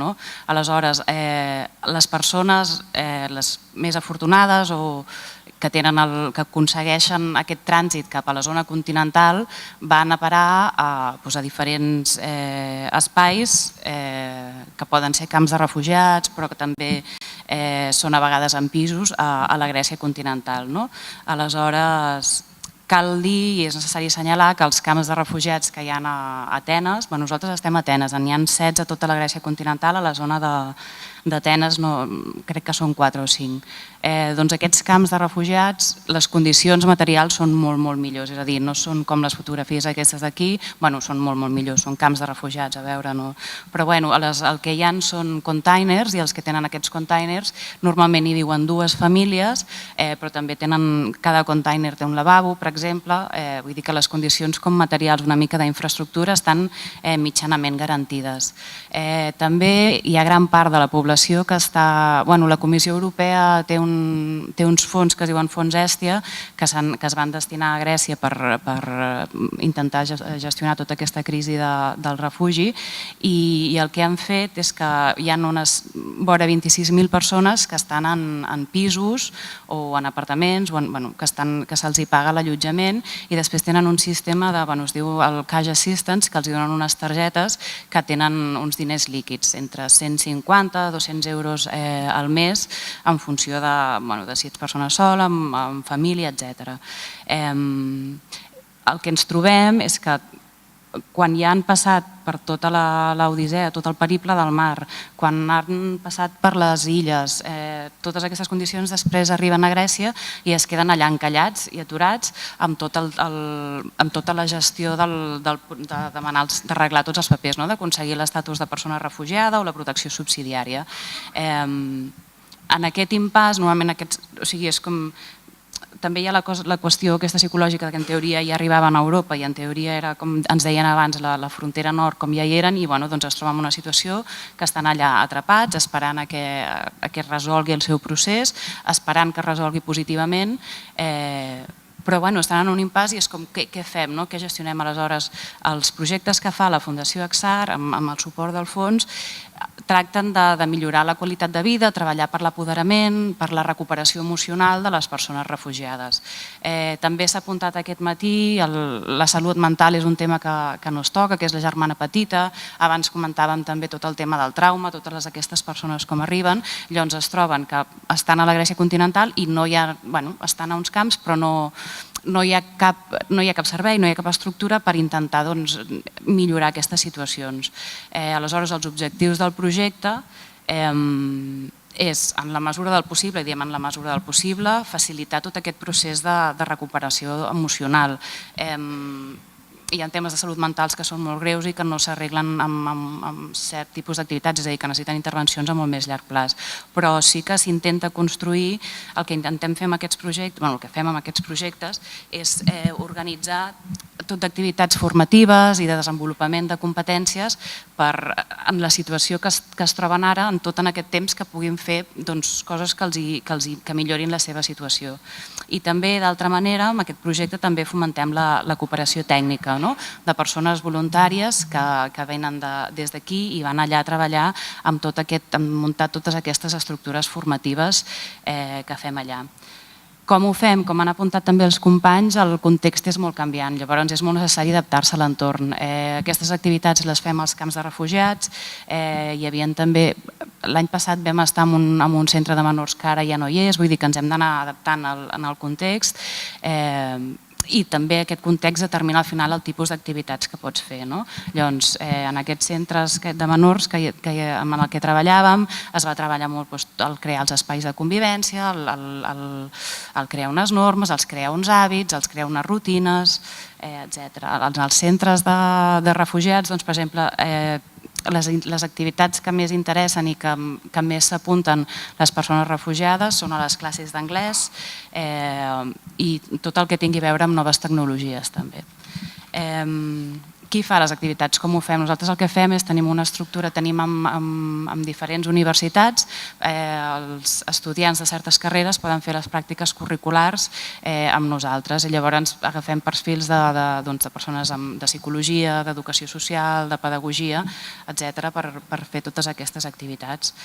Aleshores, les persones les més afortunades o que aconsegueixen aquest trànsit cap a la zona continental van a parar a diferents espais que poden ser camps de refugiats, però que també són a vegades en pisos a la Grècia continental. Aleshores, cal dir i és necessari assenyalar que els camps de refugiats que hi ha a Atenes, nosaltres estem a Atenes, n'hi ha 16 a tota la Grècia continental, a la zona d'Atenes crec que són 4 o 5. Doncs aquests camps de refugiats, les condicions materials són molt, molt millors, és a dir, no són com les fotografies aquestes d'aquí, són molt, molt millors, són camps de refugiats, a veure, no? Però el que hi ha són containers i els que tenen aquests containers normalment hi viuen 2 famílies, però també tenen, cada container té un lavabo, per exemple, vull dir que les condicions com materials, una mica d'infraestructura, estan mitjanament garantides. També hi ha gran part de la població que està... La Comissió Europea té uns fons que es diuen Fons Hèstia que es van destinar a Grècia per intentar gestionar tota aquesta crisi del refugi i el que han fet és que hi ha unes vora 26.000 persones que estan en pisos o en apartaments que se'ls hi paga l'allotjament i després tenen un sistema es diu el Cash Assistance, que els donen unes targetes que tenen uns diners líquids entre 150 a 200 euros al mes en funció de si ets persona sola, amb família, etc. El que ens trobem és que quan ja han passat per tota l'odissea, tot el periple del mar, quan han passat per les illes, totes aquestes condicions després arriben a Grècia i es queden allà encallats i aturats amb tota la gestió d'arreglar tots els papers, d'aconseguir l'estatus de persona refugiada o la protecció subsidiària. En aquest impàs, normalment és com... També hi ha la qüestió aquesta psicològica que en teoria ja arribaven a Europa i en teoria era, com ens deien abans, la frontera nord com ja hi eren i es troben en una situació que estan allà atrapats esperant a que es resolgui el seu procés, esperant que es resolgui positivament, però estan en un impàs i és com què fem, què gestionem aleshores? Els projectes que fa la Fundació Axar amb el suport del fons tracten de millorar la qualitat de vida, treballar per l'apoderament, per la recuperació emocional de les persones refugiades. També s'ha apuntat aquest matí, la salut mental és un tema que no es toca, que és la germana petita, abans comentàvem també tot el tema del trauma, totes aquestes persones com arriben, llavors es troben que estan a la Grècia continental i no hi ha, estan a uns camps però no hi ha cap servei, no hi ha cap estructura per intentar millorar aquestes situacions. Aleshores, els objectius del projecte és, en la mesura del possible, i diem en la mesura del possible, facilitar tot aquest procés de recuperació emocional. hi ha temes de salut mentals que són molt greus i que no s'arreglen amb cert tipus d'activitats, és a dir, que necessiten intervencions a molt més llarg plaç. Però sí que s'intenta construir, el que intentem fer amb aquests projectes, el que fem amb aquests projectes és organitzar tot d'activitats formatives i de desenvolupament de competències en la situació que es troben ara, en tot en aquest temps, que puguin fer coses que millorin la seva situació. I també, d'altra manera, amb aquest projecte també fomentem la cooperació tècnica, de persones voluntàries que venen des d'aquí i van allà a treballar amb muntar totes aquestes estructures formatives que fem allà. Com ho fem? Com han apuntat també els companys, el context és molt canviant, llavors és molt necessari adaptar-se a l'entorn. Aquestes activitats les fem als camps de refugiats, hi havia també, l'any passat vam estar en un centre de menors que ara ja no hi és, vull dir que ens hem d'anar adaptant en el context, i també aquest context determina al final el tipus d'activitats que pots fer. Llavors, en aquests centres de menors amb el que treballàvem, es va treballar molt el crear els espais de convivència, el crear unes normes, els crear uns hàbits, els crear unes rutines, etc. En els centres de refugiats, per exemple, les activitats que més interessen i que més s'apunten les persones refugiades són a les classes d'anglès i tot el que tingui a veure amb noves tecnologies també. Qui fa les activitats? Com ho fem? Nosaltres el que fem és tenim una estructura, tenim amb diferents universitats, els estudiants de certes carreres poden fer les pràctiques curriculars amb nosaltres i llavors agafem perfils de persones de psicologia, d'educació social, de pedagogia, etc. per fer totes aquestes activitats.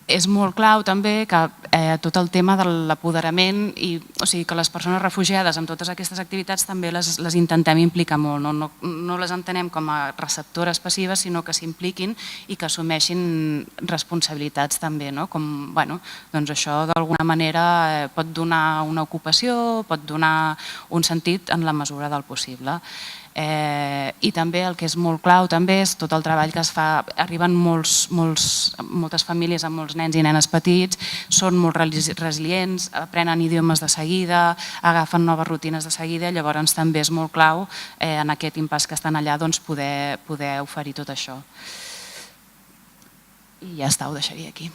És molt clau també que tot el tema de l'apoderament, o sigui que les persones refugiades amb totes aquestes activitats també les intentem implicar molt, no les entenem com a receptores passives, sinó que s'impliquin i que assumeixin responsabilitats també, com doncs això d'alguna manera pot donar una ocupació, pot donar un sentit en la mesura del possible. I també el que és molt clau també és tot el treball que es fa, arriben moltes famílies amb molts nens i nenes petits, són molt resilients, aprenen idiomes de seguida, agafen noves rutines de seguida, llavors també és molt clau en aquest impàs que estan allà poder oferir tot això. I ja està, ho deixaria aquí.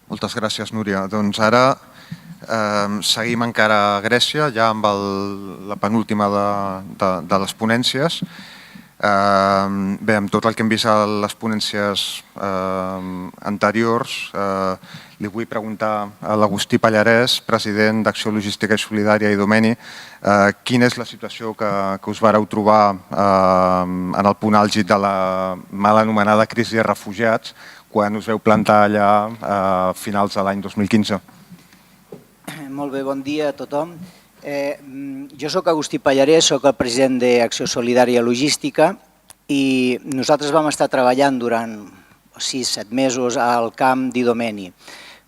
Moltes gràcies, Núria. Doncs ara seguim encara a Grècia, ja amb la penúltima de les ponències. Bé, amb tot el que hem vist a les ponències anteriors, li vull preguntar a l'Agustí Pallarès, president d'Acció Logística i Solidària i Domeni, quina és la situació que us vareu trobar en el punt àlgid de la mal anomenada crisi de refugiats, quan us veu plantar allà a finals de l'any 2015. Molt bé, bon dia a tothom. Jo soc Agustí Pallarès, soc el president d'Acció Solidària i Logística i nosaltres vam estar treballant durant 6-7 mesos al camp d'Idomeni.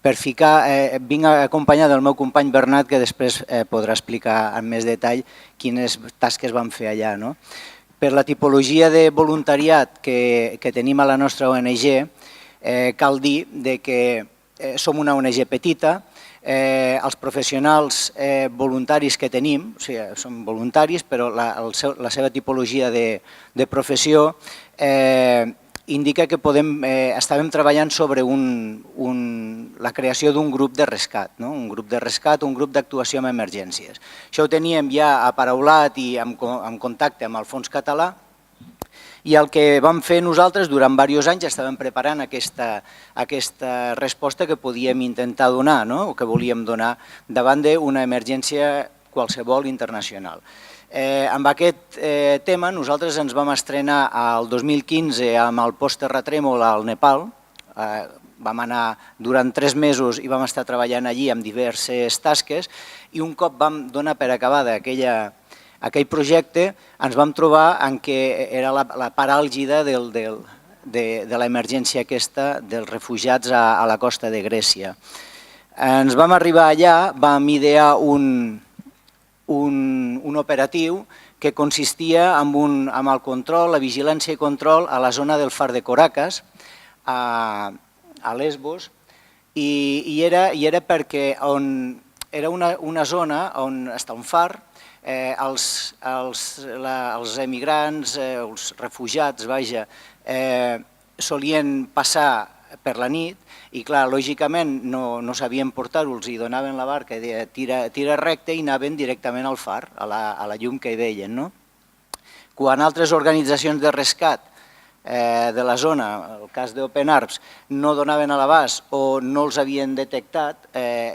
Vinc acompanyat del meu company Bernat, que després podrà explicar amb més detall quines tasques vam fer allà. Per la tipologia de voluntariat que tenim a la nostra ONG, cal dir que som una ONG petita, els professionals voluntaris que tenim, o sigui, són voluntaris, però la seva tipologia de professió indica que estàvem treballant sobre la creació d'un grup de rescat, un grup d'actuació en emergències. Això ho teníem ja aparaulat i en contacte amb el Fons Català, i el que vam fer nosaltres durant diversos anys estàvem preparant aquesta resposta que podíem intentar donar, o que volíem donar davant d'una emergència qualsevol internacional. Amb aquest tema nosaltres ens vam estrenar el 2015 amb el postterratrèmol al Nepal. Vam anar durant 3 mesos i vam estar treballant allí amb diverses tasques i un cop vam donar per acabada aquell projecte ens vam trobar en què era la part àlgida de l'emergència aquesta dels refugiats a la costa de Grècia. Ens vam arribar allà, vam idear un operatiu que consistia en el control, la vigilància i control a la zona del far de Korakas, a Lesbos, i era perquè era una zona on està un far, els emigrants, els refugiats, vaja, solien passar per la nit i, clar, lògicament no sabien portar-los i donaven la barca i deia tira recte i anaven directament al far, a la llum que hi veien, no? Quan altres organitzacions de rescat de la zona, el cas d'Open Arms, no donaven a l'abast o no els havien detectat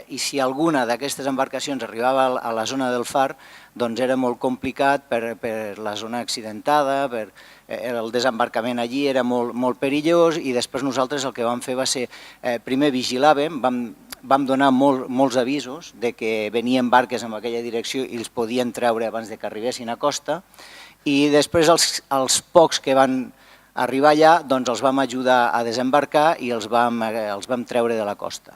i si alguna d'aquestes embarcacions arribava a la zona del far, doncs era molt complicat per la zona accidentada, el desembarcament allí era molt perillós i després nosaltres el que vam fer va ser, primer vigilàvem, vam donar molts avisos de que venien barques en aquella direcció i els podien treure abans que arribessin a costa i després els pocs que van arribar allà doncs els vam ajudar a desembarcar i els vam treure de la costa.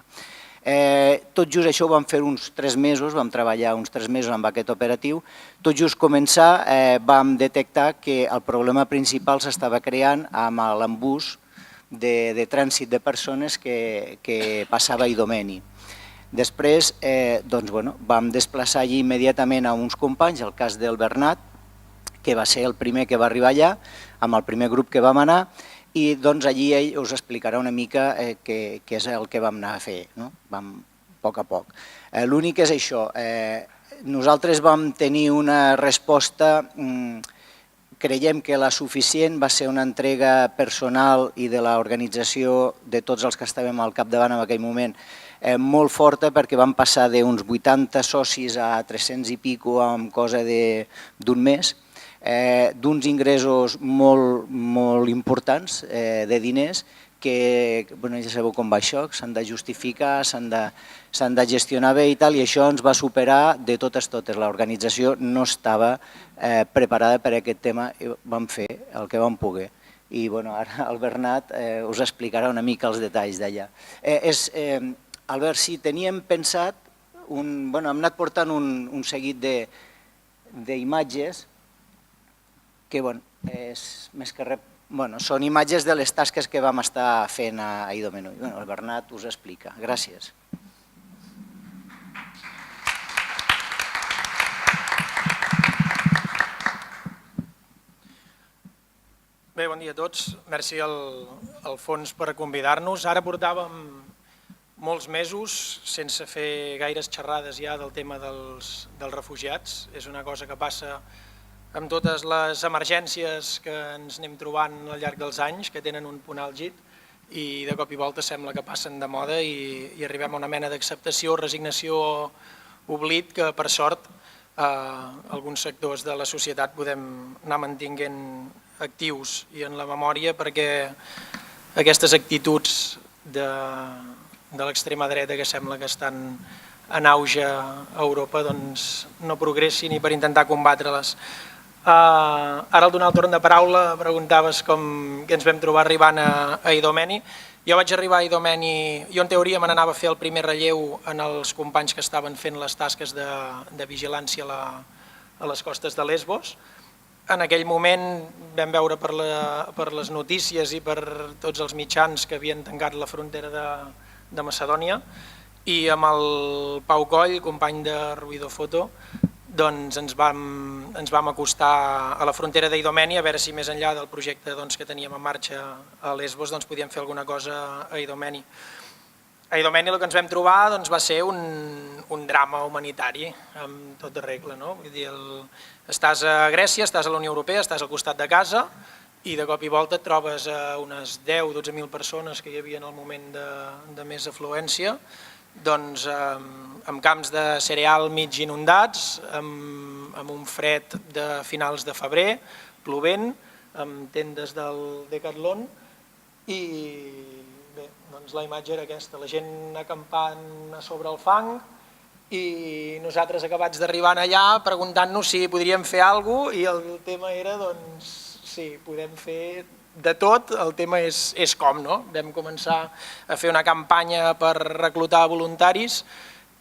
Tot just això ho vam fer uns 3 mesos, vam treballar uns 3 mesos amb aquest operatiu. Tot just començar vam detectar que el problema principal s'estava creant amb l'embús de trànsit de persones que passava a Idomeni. Després vam desplaçar allí immediatament a uns companys, el cas del Bernat, que va ser el primer que va arribar allà, amb el primer grup que vam anar, i allí ell us explicarà una mica què és el que vam anar a fer, a poc a poc. L'únic és això, nosaltres vam tenir una resposta, creiem que la suficient, va ser una entrega personal i de l'organització de tots els que estàvem al capdavant en aquell moment, molt forta perquè vam passar d'uns 80 socis a 300 i pico en cosa d'un mes, d'uns ingressos molt importants de diners que ja sabeu com va això, s'han de justificar, s'han de gestionar bé i tal, i això ens va superar de totes. L'organització no estava preparada per a aquest tema i vam fer el que vam poder. I ara el Bernat us explicarà una mica els detalls d'allà. Albert, sí, teníem pensat, hem anat portant un seguit d'imatges que més que res són imatges de les tasques que vam estar fent a Idomeni. El Bernat us explica. Gràcies. Bé, bon dia a tots. Merci al fons per convidar-nos. Ara portàvem molts mesos sense fer gaires xerrades ja del tema dels refugiats. És una cosa que passa amb totes les emergències que ens anem trobant al llarg dels anys, que tenen un punt àlgid i de cop i volta sembla que passen de moda i arribem a una mena d'acceptació, resignació o oblit que per sort alguns sectors de la societat podem anar mantinguent actius i en la memòria perquè aquestes actituds de l'extrema dreta que sembla que estan en auge a Europa no progressin i per intentar combatre-les. Ara al donar el torn de paraula preguntaves què ens vam trobar arribant a Idomeni. Jo vaig arribar a Idomeni, jo en teoria me n'anava a fer el primer relleu en els companys que estaven fent les tasques de vigilància a les costes de Lesbos. En aquell moment vam veure per les notícies i per tots els mitjans que havien tancat la frontera de Macedònia i amb el Pau Coll, company de Ruido Foto, ens vam acostar a la frontera d'Idomeni a veure si més enllà del projecte que teníem en marxa a Lesbos podíem fer alguna cosa a Idomeni. A Idomeni el que ens vam trobar va ser un drama humanitari amb tota regla. Estàs a Grècia, estàs a la Unió Europea, estàs al costat de casa i de cop i volta et trobes unes 10-12.000 persones que hi havia en el moment de més afluència, amb camps de cereal mig inundats, amb un fred de finals de febrer, plovent, amb tendes del Decathlon i bé, la imatge era aquesta, la gent acampant a sobre el fang i nosaltres acabats d'arribar allà preguntant-nos si podríem fer alguna cosa i el tema era, sí, podem fer de tot, el tema és com, no? Vam començar a fer una campanya per reclutar voluntaris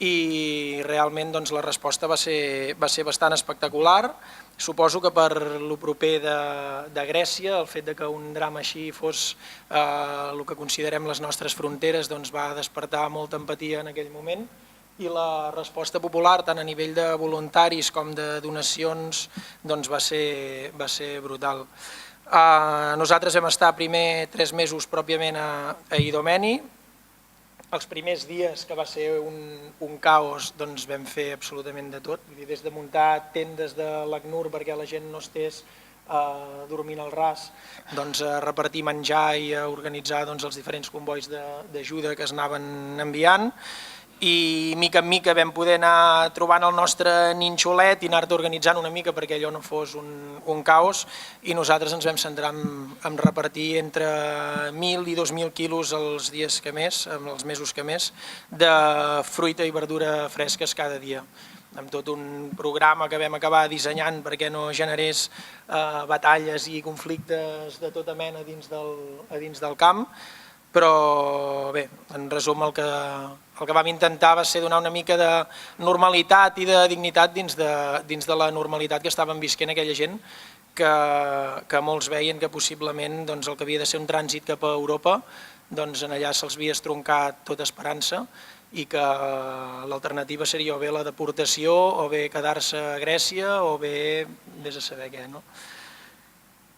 i realment la resposta va ser bastant espectacular. Suposo que per lo proper de Grècia, el fet que un drama així fos el que considerem les nostres fronteres va despertar molta empatia en aquell moment i la resposta popular, tant a nivell de voluntaris com de donacions, va ser brutal. Nosaltres vam estar primer 3 mesos pròpiament a Idomeni. Els primers dies, que va ser un caos, vam fer absolutament de tot, des de muntar tendes de l'ACNUR perquè la gent no estés dormint al ras, a repartir menjar i a organitzar els diferents convois d'ajuda que es anaven enviant, i mica en mica vam poder anar trobant el nostre ninxolet i anar-te organitzant una mica perquè allò no fos un caos, i nosaltres ens vam centrar en repartir entre 1.000 i 2.000 quilos els dies que més, els mesos que més, de fruita i verdura fresques cada dia, amb tot un programa que vam acabar dissenyant perquè no generés batalles i conflictes de tota mena a dins del camp. Però bé, en resum el que vam intentar va ser donar una mica de normalitat i de dignitat dins de la normalitat que estaven visquent aquella gent, que molts veien que possiblement el que havia de ser un trànsit cap a Europa, en allà se'ls havia estroncat tota esperança i que l'alternativa seria o bé la deportació o bé quedar-se a Grècia o bé vés a saber què, no?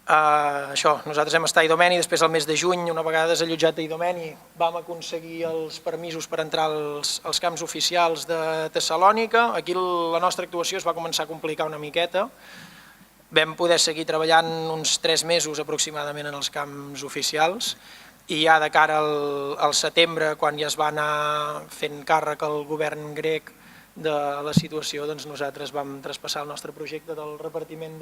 Això, nosaltres vam estar a Idomeni, després al mes de juny, una vegada desallotjat a Idomeni, vam aconseguir els permisos per entrar als camps oficials de Tessalònica. Aquí la nostra actuació es va començar a complicar una miqueta. Vam poder seguir treballant uns 3 mesos aproximadament en els camps oficials i ja de cara al setembre, quan ja es va anar fent càrrec al govern grec de la situació, nosaltres vam traspassar el nostre projecte del repartiment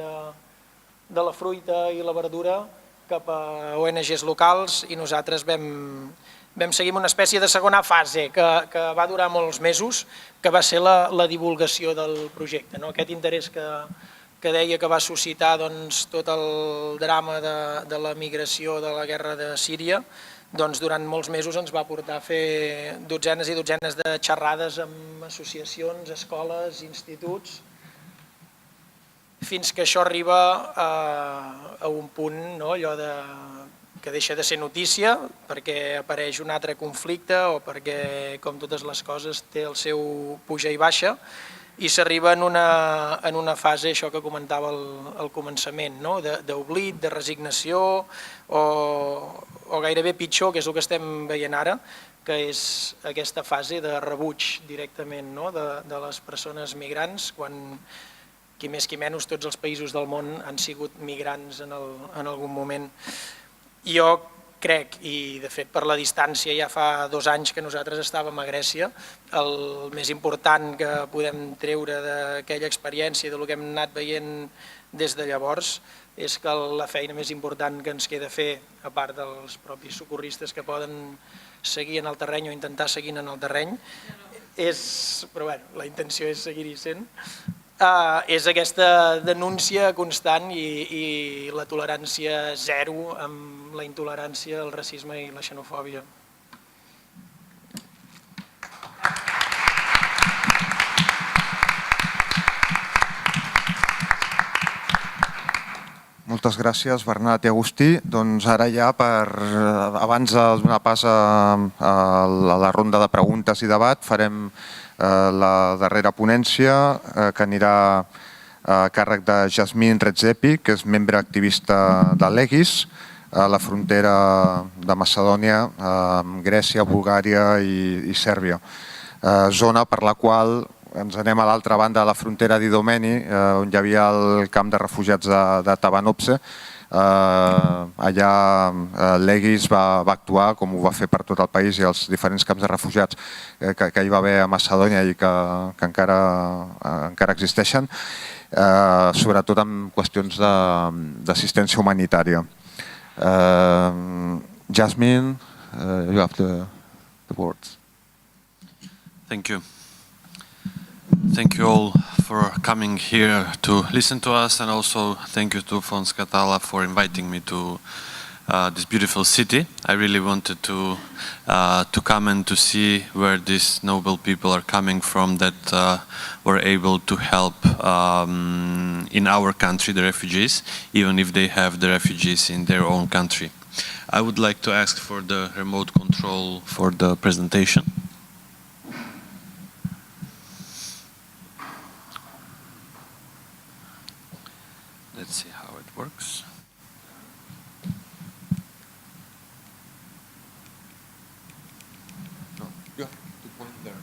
de la fruita i la verdura cap a ONGs locals i nosaltres vam seguir una espècie de segona fase que va durar molts mesos, que va ser la divulgació del projecte. Aquest interès que deia que va suscitar tot el drama de la migració de la guerra de Síria, durant molts mesos ens va portar a fer dotzenes i dotzenes de xerrades amb associacions, escoles, instituts, fins que això arriba a un punt allò que deixa de ser notícia perquè apareix un altre conflicte o perquè, com totes les coses, té el seu puja i baixa i s'arriba en una fase, això que comentava al començament, d'oblit, de resignació o gairebé pitjor, que és el que estem veient ara, que és aquesta fase de rebuig directament de les persones migrants, quan qui més qui menys tots els països del món han sigut migrants en algun moment. Jo crec, i de fet per la distància ja fa 2 anys que nosaltres estàvem a Grècia, el més important que podem treure d'aquella experiència, del que hem anat veient des de llavors, és que la feina més important que ens queda fer, a part dels propis socorristes que poden seguir en el terreny o intentar seguir en el terreny, però bé, la intenció és seguir-hi sent, és aquesta denúncia constant i la tolerància zero amb la intolerància, el racisme i la xenofòbia. Moltes gràcies, Bernat i Agustí. Doncs ara ja, abans de donar pas a la ronda de preguntes i debat, farem la darrera ponència que anirà a càrrec de Jasmine Redzepi, que és membre activista de l'EGIS, a la frontera de Macedònia amb Grècia, Bulgària i Sèrbia. Zona per la qual ens anem a l'altra banda de la frontera d'Idomeni, on hi havia el camp de refugiats de Tavanopse. Allà l'EGIS va actuar, com ho va fer per tot el país i els diferents camps de refugiats que hi va haver a Macedònia i que encara existeixen, sobretot en qüestions d'assistència humanitària. Jasmine, you have the words. Thank you. Thank you all for coming here to listen to us, and also thank you to Fons Katala for inviting me to this beautiful city. I really wanted to come and to see where these noble people are coming from that were able to help in our country, the refugees, even if they have the refugees in their own country. I would like to ask for the remote control for the presentation. Let's see how it works. No, you have to point there.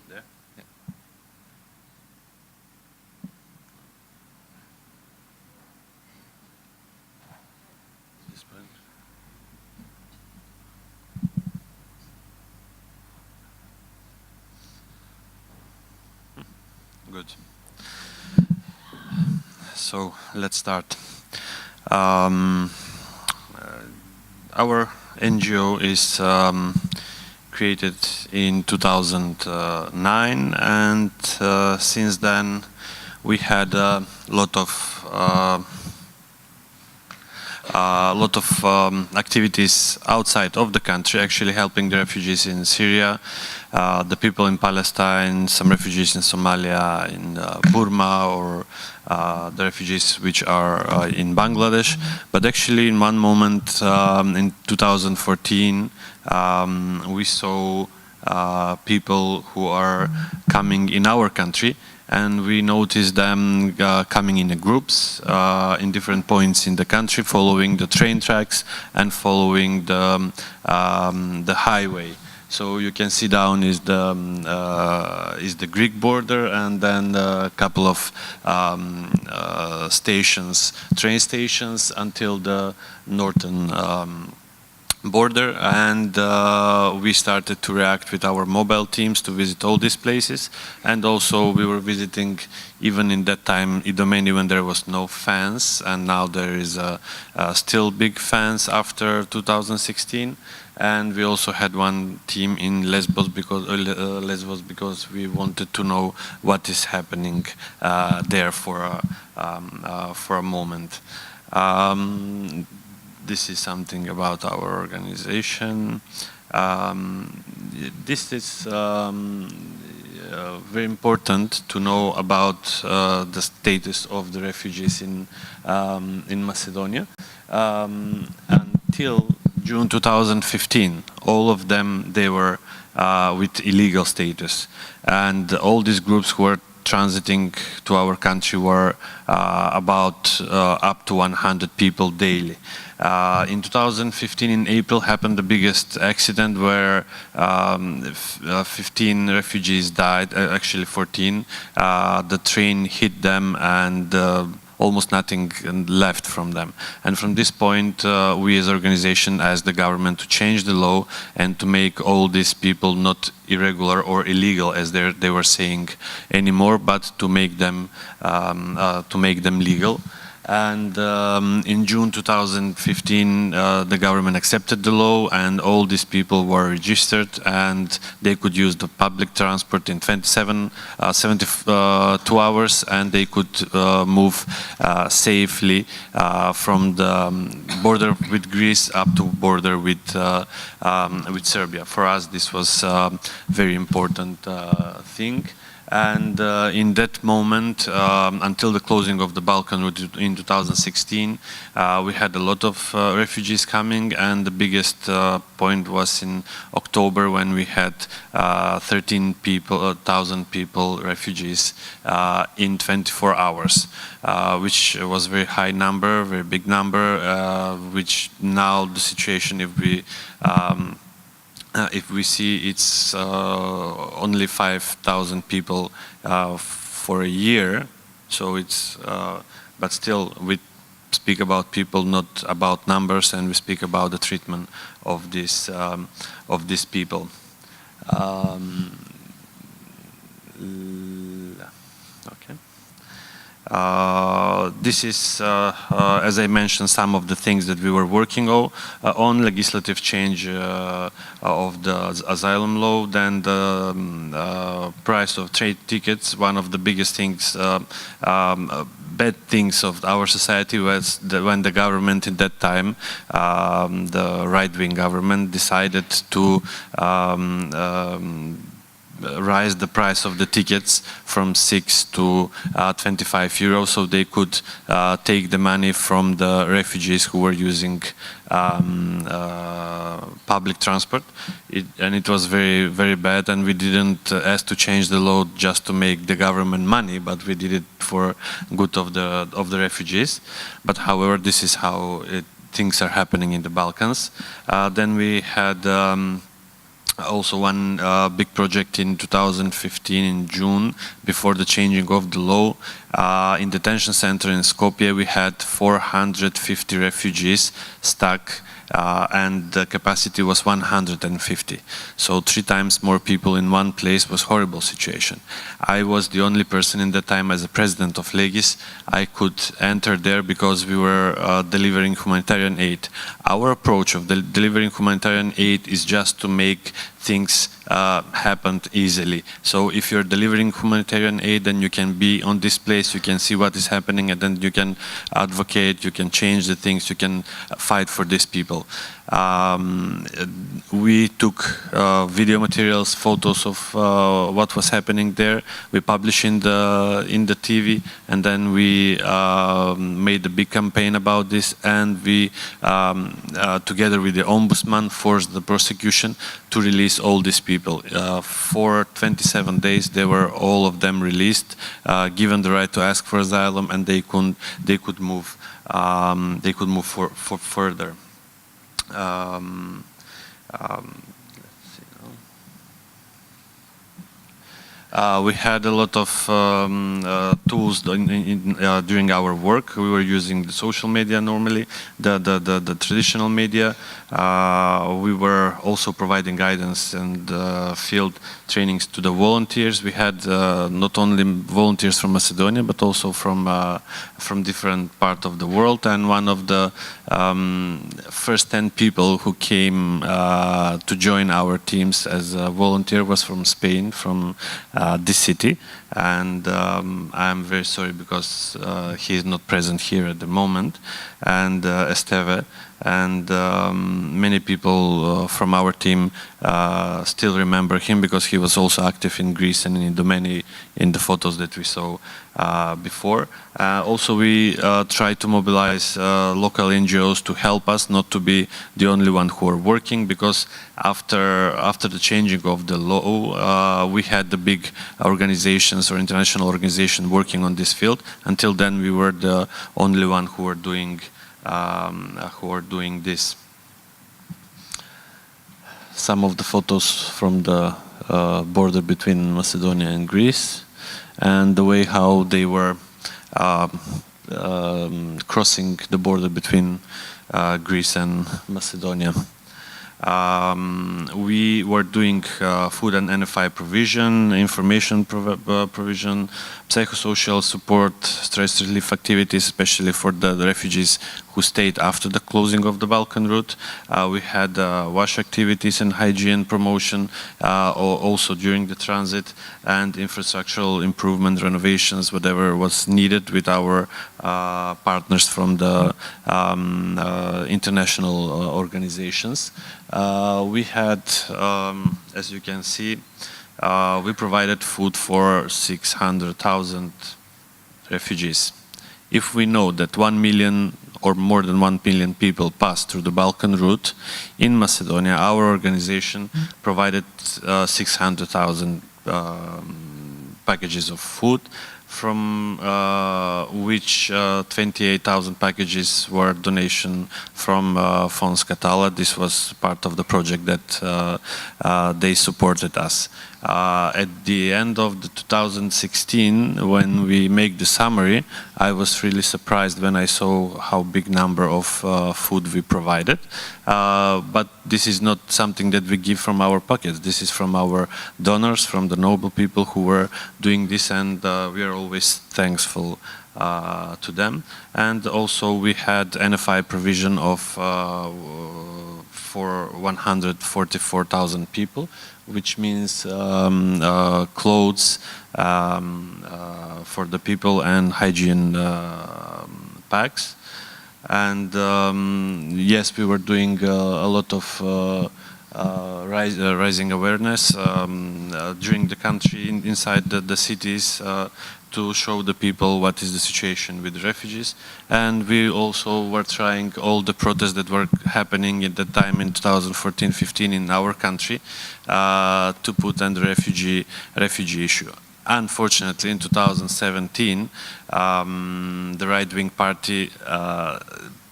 There? Yeah. This point. Good. So let's start. Our NGO is created in 2009, and since then we had a lot of activities outside of the country, actually helping the refugees in Syria, the people in Palestine, some refugees in Somalia, in Burma, or the refugees which are in Bangladesh. But actually in one moment in 2014 we saw people who are coming in our country, and we noticed them coming in groups in different points in the country, following the train tracks and following the highway. So you can see down is the Greek border, and then a couple of stations, train stations, until the northern border, and we started to react with our mobile teams to visit all these places. And also we were visiting, even in that time, Idomeni, when there was no fence, and now there is still big fence after 2016. And we also had one team in Lesbos because we wanted to know what is happening there for a moment. This is something about our organization. This is very important to know about the status of the refugees in Macedonia. Until June 2015, all of them, they were with illegal status, and all these groups who were transiting to our country were about up to 100 people daily. In 2015, in April, happened the biggest accident where 15 refugees died, actually 14. The train hit them, and almost nothing left from them. And from this point, we as an organization asked the government to change the law and to make all these people not irregular or illegal, as they were saying anymore, but to make them legal. And in June 2015, the government accepted the law, and all these people were registered, and they could use the public transport in 72 hours, and they could move safely from the border with Greece up to border with Serbia. For us, this was a very important thing. And in that moment, until the closing of the Balkan route in 2016, we had a lot of refugees coming, and the biggest point was in October, when we had 13,000 people, refugees, in 24 hours, which was a very high number, very big number, which now the situation, if we see, it's only 5,000 people for a year, so it's, but still we speak about people, not about numbers, and we speak about the treatment of these people. Okay. This is, as I mentioned, some of the things that we were working on, legislative change of the asylum law, then the price of trade tickets. One of the biggest things bad things of our society was when the government in that time, the right-wing government, decided to raise the price of the tickets from 6 to 25 euros, so they could take the money from the refugees who were using public transport. And it was very, very bad, and we didn't ask to change the law just to make the government money, but we did it for good of the refugees. But however, this is how things are happening in the Balkans. Then we had also one big project in 2015 in June, before the changing of the law. In the detention center in Skopje, we had 450 refugees stuck, and the capacity was 150. So 3 times more people in one place. Was horrible situation. I was the only person in that time as a president of Legis. I could enter there because we were delivering humanitarian aid. Our approach of delivering humanitarian aid is just to make things happen easily. So if you're delivering humanitarian aid, then you can be on this place, you can see what is happening, and then you can advocate, you can change the things, you can fight for these people. We took video materials, photos of what was happening there. We published in the TV, and then we made a big campaign about this, and we, together with the Ombudsman, forced the prosecution to release all these people. For 27 days, they were all of them released, given the right to ask for asylum, and they could move further. We had a lot of tools during our work. We were using the social media normally, the traditional media. We were also providing guidance and field trainings to the volunteers. We had not only volunteers from Macedonia, but also from different parts of the world. And one of the first 10 people who came to join our teams as a volunteer was from Spain, from this city. And I'm very sorry because he is not present here at the moment. And Esteve. And many people from our team still remember him because he was also active in Greece and in the photos that we saw before. Also, we try to mobilize local NGOs to help us, not to be the only one who are working, because after the changing of the law, we had the big organizations or international organizations working on this field. Until then, we were the only one who were doing this. Some of the photos from the border between Macedonia and Greece, and the way how they were crossing the border between Greece and Macedonia. We were doing food and NFI provision, information provision, psychosocial support, stress relief activities, especially for the refugees who stayed after the closing of the Balkan route. We had wash activities and hygiene promotion also during the transit, and infrastructural improvement, renovations, whatever was needed with our partners from the international organizations. We had, as you can see, we provided food for 600,000 refugees. If we know that 1 million or more than 1 million people passed through the Balkan route in Macedonia, our organization provided 600,000 packages of food, from which 28,000 packages were donation from Fons Catala. This was part of the project that they supported us. At the end of the 2016, when we make the summary, I was really surprised when I saw how big number of food we provided. But this is not something that we give from our pockets. This is from our donors, from the noble people who were doing this, and we are always thankful to them. And also we had NFI provision of for 144,000 people, which means clothes for the people and hygiene packs. And yes, we were doing a lot of raising awareness during the country, inside the cities, to show the people what is the situation with the refugees. And we also were trying all the protests that were happening at that time in 2014-15 in our country to put on the refugee issue. Unfortunately, in 2017, the right-wing party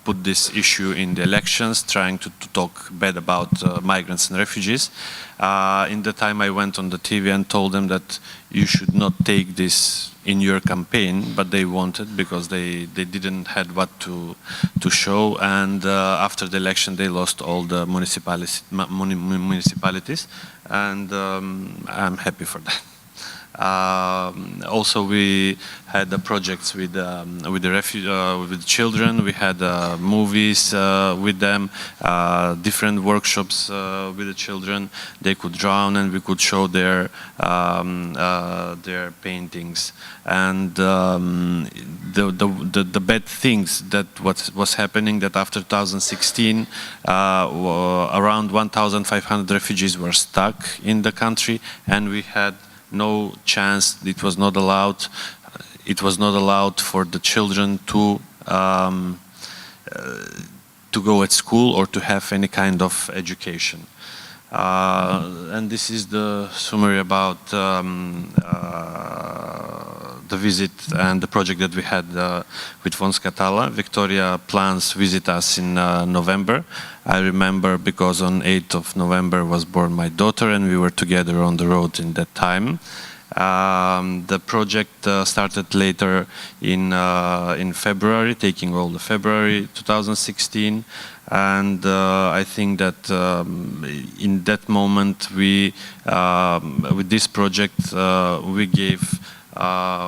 put this issue in the elections, trying to talk bad about migrants and refugees. In the time I went on the TV and told them that you should not take this in your campaign, but they wanted, because they didn't had what to show. And after the election, they lost all the municipalities, and I'm happy for that. Also, we had the projects with the children. We had movies with them, different workshops with the children. They could draw, and we could show their paintings. And the bad things that was happening, that after 2016, around 1,500 refugees were stuck in the country, and we had no chance. It was not allowed. It was not allowed for the children to go at school or to have any kind of education. And this is the summary about the visit and the project that we had with Fons Catala. Victoria plans visit us in November. I remember because on 8th of November was born my daughter, and we were together on the road in that time. The project started later in February, taking all the February 2016. And I think that in that moment, we, with this project, we gave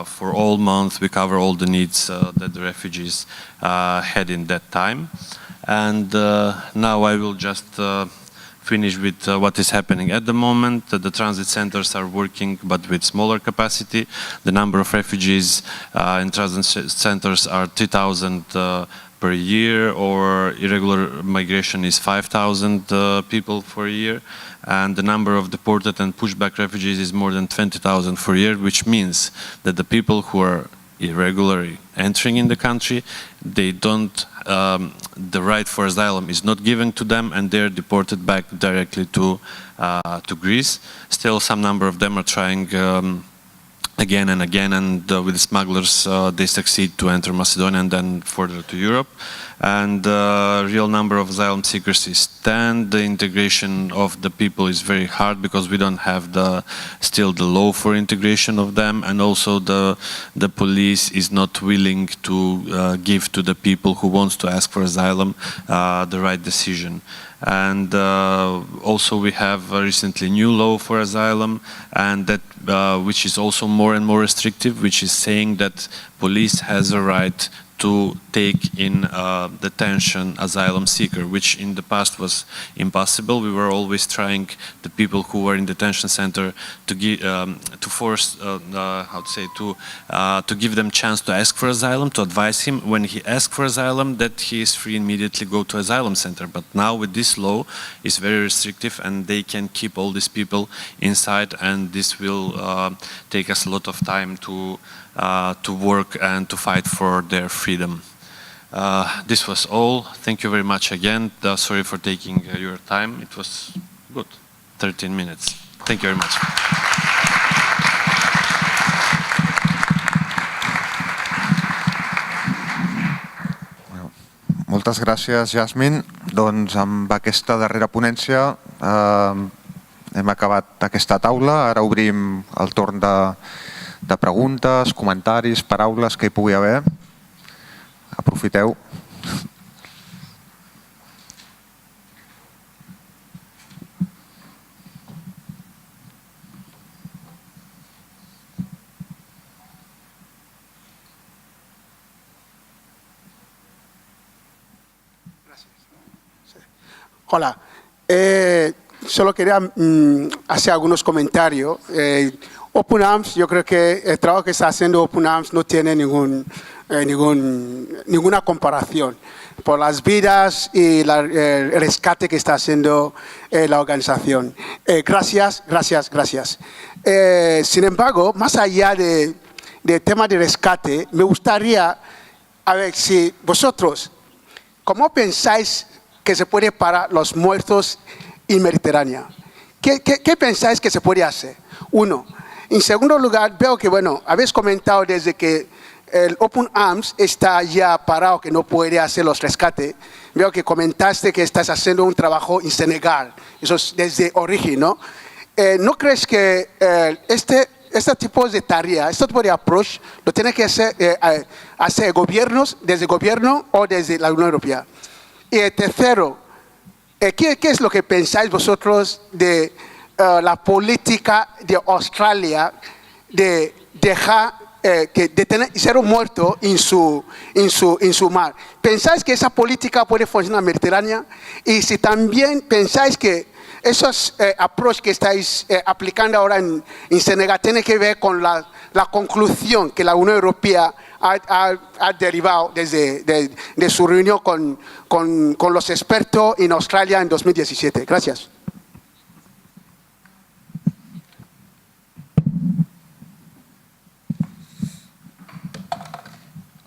for all month, we cover all the needs that the refugees had in that time. And now I will just finish with what is happening at the moment. The transit centers are working, but with smaller capacity. The number of refugees in transit centers are 3,000 per year, or irregular migration is 5,000 people for a year. And the number of deported and pushback refugees is more than 20,000 for a year, which means that the people who are irregularly entering in the country, they don't, the right for asylum is not given to them, and they're deported back directly to Greece. Still, some number of them are trying again and again, and with the smugglers they succeed to enter Macedonia and then further to Europe. And the real number of asylum seekers is 10. The integration of the people is very hard because we don't have still the law for integration of them, and also the police is not willing to give to the people who wants to ask for asylum the right decision. And also we have recently new law for asylum, and that which is also more and more restrictive, which is saying that police has a right to take in detention asylum seeker, which in the past was impossible. We were always trying the people who were in detention center to give, to force, how to say, to give them chance to ask for asylum, to advise him when he asks for asylum that he is free immediately go to asylum center. But now with this law, it's very restrictive, and they can keep all these people inside, and this will take us a lot of time to work and to fight for their freedom. This was all. Thank you very much again. Sorry for taking your time. It was good, 13 minutes. Thank you very much. Moltes gràcies, Jasmine. Doncs amb aquesta darrera ponència hem acabat aquesta taula. Ara obrim el torn de preguntes, comentaris, paraules que hi pugui haver. Aprofiteu. Hola, Solo quería hacer algunos comentarios. Open Arms, yo creo que el trabajo que está haciendo Open Arms no tiene ninguna comparación por las vidas y el rescate que está haciendo la organización. Gracias. Sin embargo, más allá del tema de rescate, me gustaría, a ver si vosotros, ¿cómo pensáis que se puede parar los muertos en Mediterráneo? ¿Qué pensáis que se puede hacer? Uno. En segundo lugar, veo que, bueno, habéis comentado desde que el Open Arms está ya parado, que no puede hacer los rescates. Veo que comentaste que estás haciendo un trabajo en Senegal. Eso es desde origen, ¿no? ¿No crees que este tipo de tarea, este tipo de approach, lo tiene que hacer gobiernos, desde el gobierno o desde la Unión Europea? Y el tercero, ¿qué es lo que pensáis vosotros de la política de Australia de dejar de tener cero muerto en su mar? ¿Pensáis que esa política puede funcionar en la Mediterránea? Y si también pensáis que esos approach que estáis aplicando ahora en Senegal tienen que ver con la conclusión que la Unión Europea ha derivado de su reunión con los expertos en Australia en 2017. Gracias.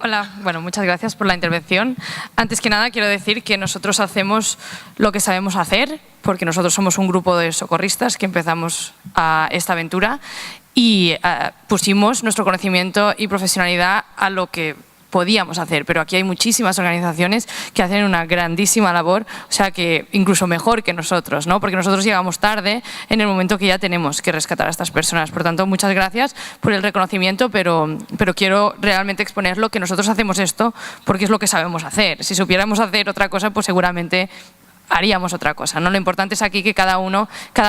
Hola, bueno, muchas gracias por la intervención. Antes que nada, quiero decir que nosotros hacemos lo que sabemos hacer, porque nosotros somos un grupo de socorristas que empezamos esta aventura y pusimos nuestro conocimiento y profesionalidad a lo que podíamos hacer, pero aquí hay muchísimas organizaciones que hacen una grandísima labor, o sea que incluso mejor que nosotros, ¿no? Porque nosotros llegamos tarde en el momento que ya tenemos que rescatar a estas personas. Por tanto, muchas gracias por el reconocimiento, pero quiero realmente exponer lo que nosotros hacemos esto porque es lo que sabemos hacer. Si supiéramos hacer otra cosa, pues seguramente haríamos otra cosa, ¿no? Lo importante es aquí que cada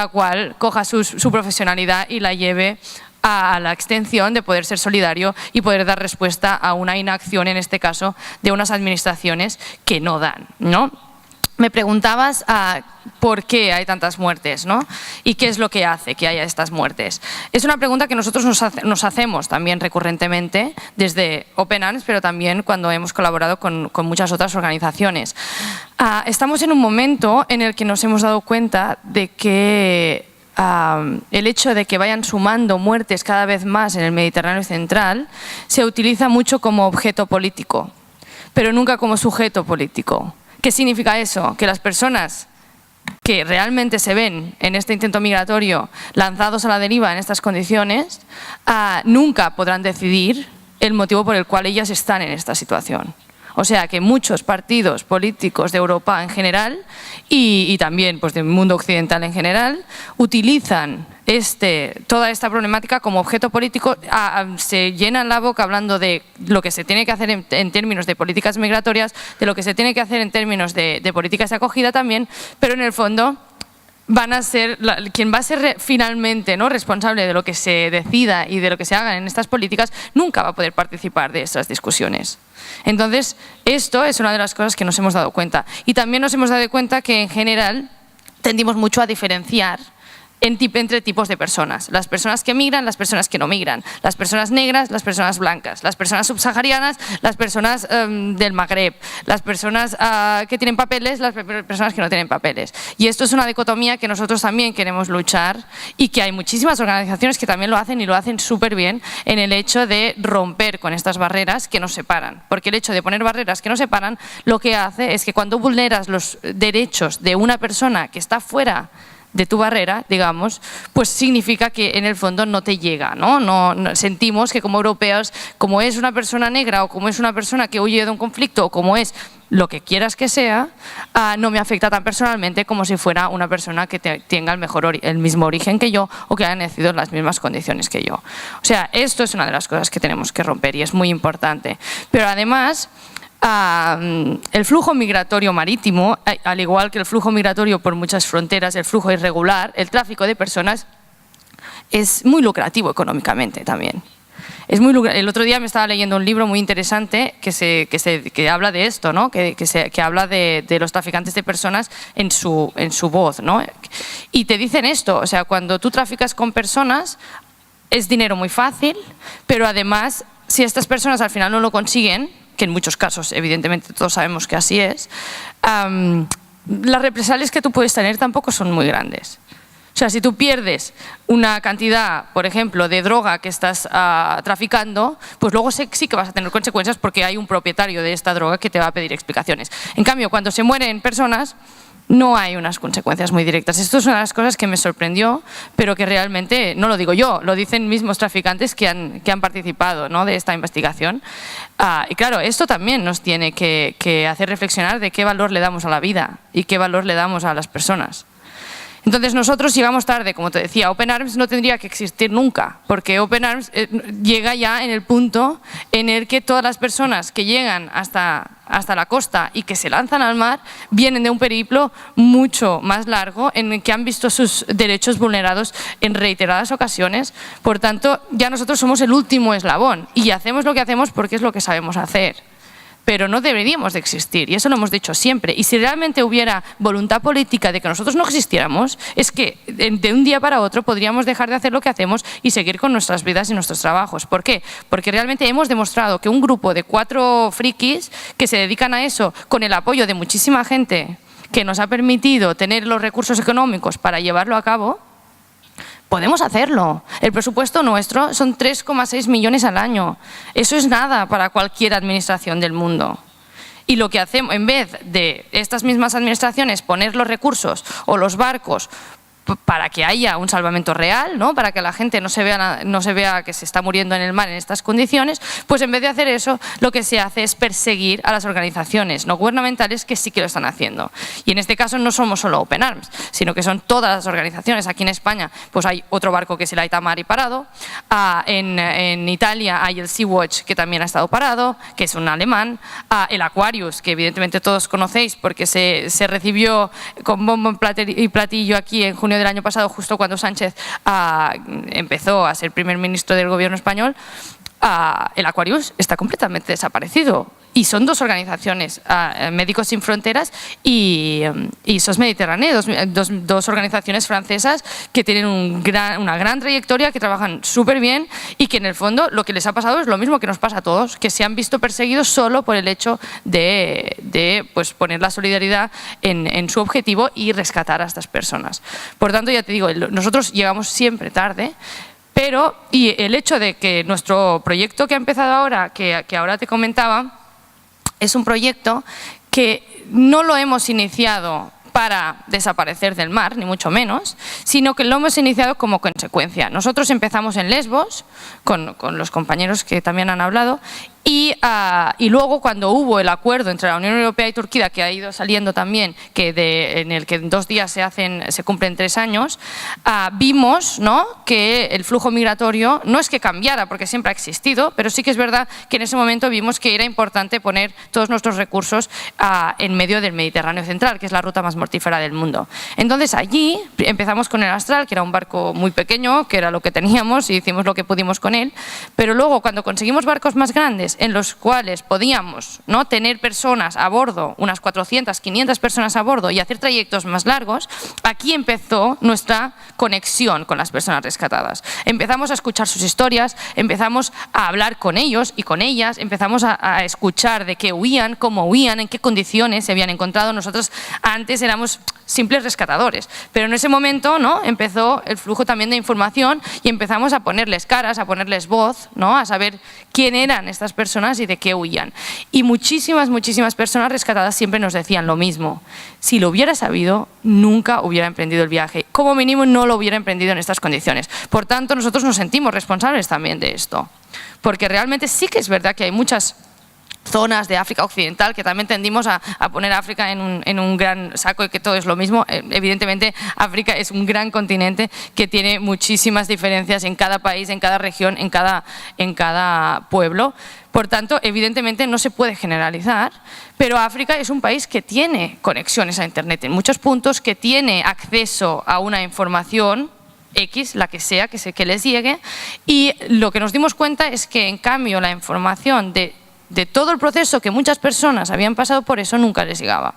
cual coja su profesionalidad y la lleve a la extensión de poder ser solidario y poder dar respuesta a una inacción, en este caso, de unas administraciones que no dan, ¿no? Me preguntabas por qué hay tantas muertes, ¿no? Y qué es lo que hace que haya estas muertes. Es una pregunta que nosotros nos hacemos también recurrentemente desde Open Arms, pero también cuando hemos colaborado con muchas otras organizaciones. Estamos en un momento en el que nos hemos dado cuenta de que el hecho de que vayan sumando muertes cada vez más en el Mediterráneo central se utiliza mucho como objeto político, pero nunca como sujeto político. ¿Qué significa eso? Que las personas que realmente se ven en este intento migratorio lanzados a la deriva en estas condiciones nunca podrán decidir el motivo por el cual ellas están en esta situación. O sea que muchos partidos políticos de Europa en general y también pues, del mundo occidental en general utilizan toda esta problemática como objeto político, se llenan la boca hablando de lo que se tiene que hacer en términos de políticas migratorias, de lo que se tiene que hacer en términos de políticas de acogida también, pero en el fondo van a ser quien va a ser finalmente, ¿no?, responsable de lo que se decida y de lo que se hagan en estas políticas, nunca va a poder participar de estas discusiones. Entonces, esto es una de las cosas que nos hemos dado cuenta. Y también nos hemos dado cuenta que en general tendimos mucho a diferenciar entre tipos de personas. Las personas que migran, las personas que no migran, las personas negras, las personas blancas, las personas subsaharianas, las personas del Magreb, las personas que tienen papeles, las personas que no tienen papeles. Y esto es una dicotomía que nosotros también queremos luchar y que hay muchísimas organizaciones que también lo hacen y lo hacen súper bien en el hecho de romper con estas barreras que nos separan. Porque el hecho de poner barreras que nos separan lo que hace es que cuando vulneras los derechos de una persona que está fuera de tu barrera, digamos, pues significa que en el fondo no te llega, ¿no? No sentimos que como europeos, como es una persona negra o como es una persona que huye de un conflicto o como es lo que quieras que sea, no me afecta tan personalmente como si fuera una persona que tenga el mismo origen que yo o que haya nacido en las mismas condiciones que yo. O sea, esto es una de las cosas que tenemos que romper y es muy importante. Pero además, el flujo migratorio marítimo, al igual que el flujo migratorio por muchas fronteras, el flujo irregular, el tráfico de personas, es muy lucrativo económicamente también. El otro día me estaba leyendo un libro muy interesante que habla de esto, ¿no? que habla de los traficantes de personas en su voz, ¿no? Y te dicen esto, o sea, cuando tú traficas con personas es dinero muy fácil, pero además si estas personas al final no lo consiguen, que en muchos casos evidentemente todos sabemos que así es, las represalias que tú puedes tener tampoco son muy grandes. O sea, si tú pierdes una cantidad, por ejemplo, de droga que estás traficando, pues luego sí que vas a tener consecuencias porque hay un propietario de esta droga que te va a pedir explicaciones. En cambio, cuando se mueren personas, no hay unas consecuencias muy directas. Esto es una de las cosas que me sorprendió, pero que realmente, no lo digo yo, lo dicen mismos traficantes que han participado, ¿no?, de esta investigación. Y claro, esto también nos tiene que hacer reflexionar de qué valor le damos a la vida y qué valor le damos a las personas. Entonces nosotros llegamos tarde, como te decía, Open Arms no tendría que existir nunca, porque Open Arms llega ya en el punto en el que todas las personas que llegan hasta la costa y que se lanzan al mar vienen de un periplo mucho más largo en el que han visto sus derechos vulnerados en reiteradas ocasiones. Por tanto, ya nosotros somos el último eslabón y hacemos lo que hacemos porque es lo que sabemos hacer. Pero no deberíamos de existir, y eso lo hemos dicho siempre. Y si realmente hubiera voluntad política de que nosotros no existiéramos, es que de un día para otro podríamos dejar de hacer lo que hacemos y seguir con nuestras vidas y nuestros trabajos. ¿Por qué? Porque realmente hemos demostrado que un grupo de 4 frikis que se dedican a eso con el apoyo de muchísima gente que nos ha permitido tener los recursos económicos para llevarlo a cabo, podemos hacerlo. El presupuesto nuestro son 3,6 millones al año. Eso es nada para cualquier administración del mundo. Y lo que hacemos, en vez de estas mismas administraciones poner los recursos o los barcos para que haya un salvamento real, ¿no?, para que la gente no se vea que se está muriendo en el mar en estas condiciones, pues en vez de hacer eso, lo que se hace es perseguir a las organizaciones no gubernamentales que sí que lo están haciendo. Y en este caso no somos solo Open Arms, sino que son todas las organizaciones. Aquí en España pues hay otro barco que es el Aita Mari parado, en Italia hay el Sea-Watch, que también ha estado parado, que es un alemán, el Aquarius, que evidentemente todos conocéis porque se recibió con bombo y platillo aquí en junio del año pasado, justo cuando Sánchez empezó a ser primer ministro del gobierno español. El Aquarius está completamente desaparecido. Y son 2 organizaciones, Médicos Sin Fronteras y SOS Mediterráneo, dos organizaciones francesas que tienen una gran trayectoria, que trabajan súper bien y que en el fondo lo que les ha pasado es lo mismo que nos pasa a todos, que se han visto perseguidos solo por el hecho de pues, poner la solidaridad en su objetivo y rescatar a estas personas. Por tanto, ya te digo, nosotros llegamos siempre tarde. Y el hecho de que nuestro proyecto que ha empezado ahora, que ahora te comentaba, es un proyecto que no lo hemos iniciado para desaparecer del mar, ni mucho menos, sino que lo hemos iniciado como consecuencia. Nosotros empezamos en Lesbos, con los compañeros que también han hablado, y luego cuando hubo el acuerdo entre la Unión Europea y Turquía, que ha ido saliendo también, en el que en 2 días se cumplen 3 años, vimos, ¿no?, que el flujo migratorio no es que cambiara, porque siempre ha existido, pero sí que es verdad que en ese momento vimos que era importante poner todos nuestros recursos en medio del Mediterráneo central, que es la ruta más mortífera del mundo. Entonces allí empezamos con el Astral, que era un barco muy pequeño, que era lo que teníamos y hicimos lo que pudimos con él, pero luego cuando conseguimos barcos más grandes en los cuales podíamos, ¿no?, tener personas a bordo, unas 400, 500 personas a bordo y hacer trayectos más largos, aquí empezó nuestra conexión con las personas rescatadas. Empezamos a escuchar sus historias, empezamos a hablar con ellos y con ellas, empezamos a escuchar de qué huían, cómo huían, en qué condiciones se habían encontrado. Nosotros antes éramos simples rescatadores, pero en ese momento, ¿no?, empezó el flujo también de información y empezamos a ponerles caras, a ponerles voz, ¿no?, a saber quién eran estas personas y de qué huían. Y muchísimas personas rescatadas siempre nos decían lo mismo: si lo hubiera sabido, nunca hubiera emprendido el viaje, como mínimo no lo hubiera emprendido en estas condiciones. Por tanto, nosotros nos sentimos responsables también de esto, porque realmente sí que es verdad que hay muchas zonas de África Occidental que también tendimos a poner a África en un gran saco y que todo es lo mismo. Evidentemente África es un gran continente que tiene muchísimas diferencias en cada país, en cada región, en cada pueblo. Por tanto, evidentemente no se puede generalizar, pero África es un país que tiene conexiones a Internet en muchos puntos, que tiene acceso a una información X, la que sea, que les llegue, y lo que nos dimos cuenta es que en cambio la información de todo el proceso que muchas personas habían pasado por eso nunca les llegaba.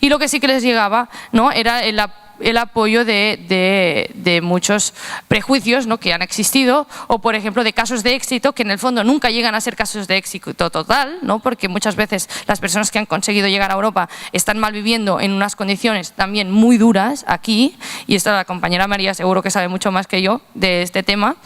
Y lo que sí que les llegaba, ¿no?, era el apoyo de muchos prejuicios, ¿no?, que han existido, o por ejemplo de casos de éxito que en el fondo nunca llegan a ser casos de éxito total, ¿no?, porque muchas veces las personas que han conseguido llegar a Europa están malviviendo en unas condiciones también muy duras aquí, y esto la compañera María seguro que sabe mucho más que yo de este tema,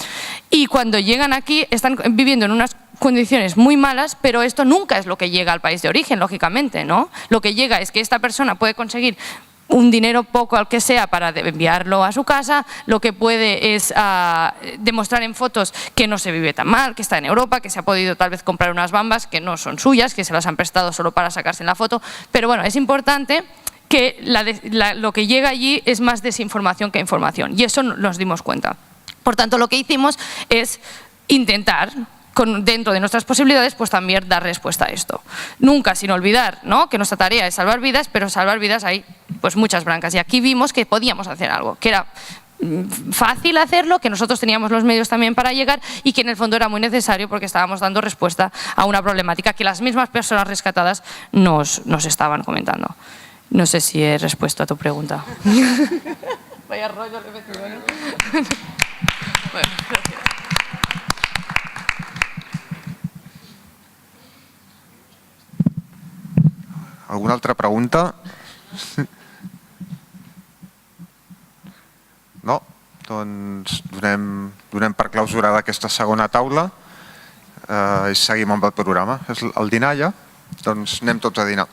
y cuando llegan aquí están viviendo en unas condiciones muy malas, pero esto nunca es lo que llega al país de origen, lógicamente, ¿no? Lo que llega es que esta persona puede conseguir un dinero poco al que sea para enviarlo a su casa, lo que puede es demostrar en fotos que no se vive tan mal, que está en Europa, que se ha podido tal vez comprar unas bambas que no son suyas, que se las han prestado solo para sacarse en la foto, pero bueno, es importante que lo que llega allí es más desinformación que información, y eso nos dimos cuenta. Por tanto, lo que hicimos es intentar, dentro de nuestras posibilidades, pues también dar respuesta a esto. Nunca sin olvidar, ¿no?, que nuestra tarea es salvar vidas, pero salvar vidas hay pues muchas blancas, y aquí vimos que podíamos hacer algo, que era fácil hacerlo, que nosotros teníamos los medios también para llegar y que en el fondo era muy necesario porque estábamos dando respuesta a una problemática que las mismas personas rescatadas nos estaban comentando. No sé si he respuesto a tu pregunta. Vaya rollo que me tengo, ¿no? Bueno, gracias. Alguna altra pregunta? No? Doncs donem per clausurada aquesta segona taula i seguim amb el programa. És el dinar ja? Doncs anem tots a dinar.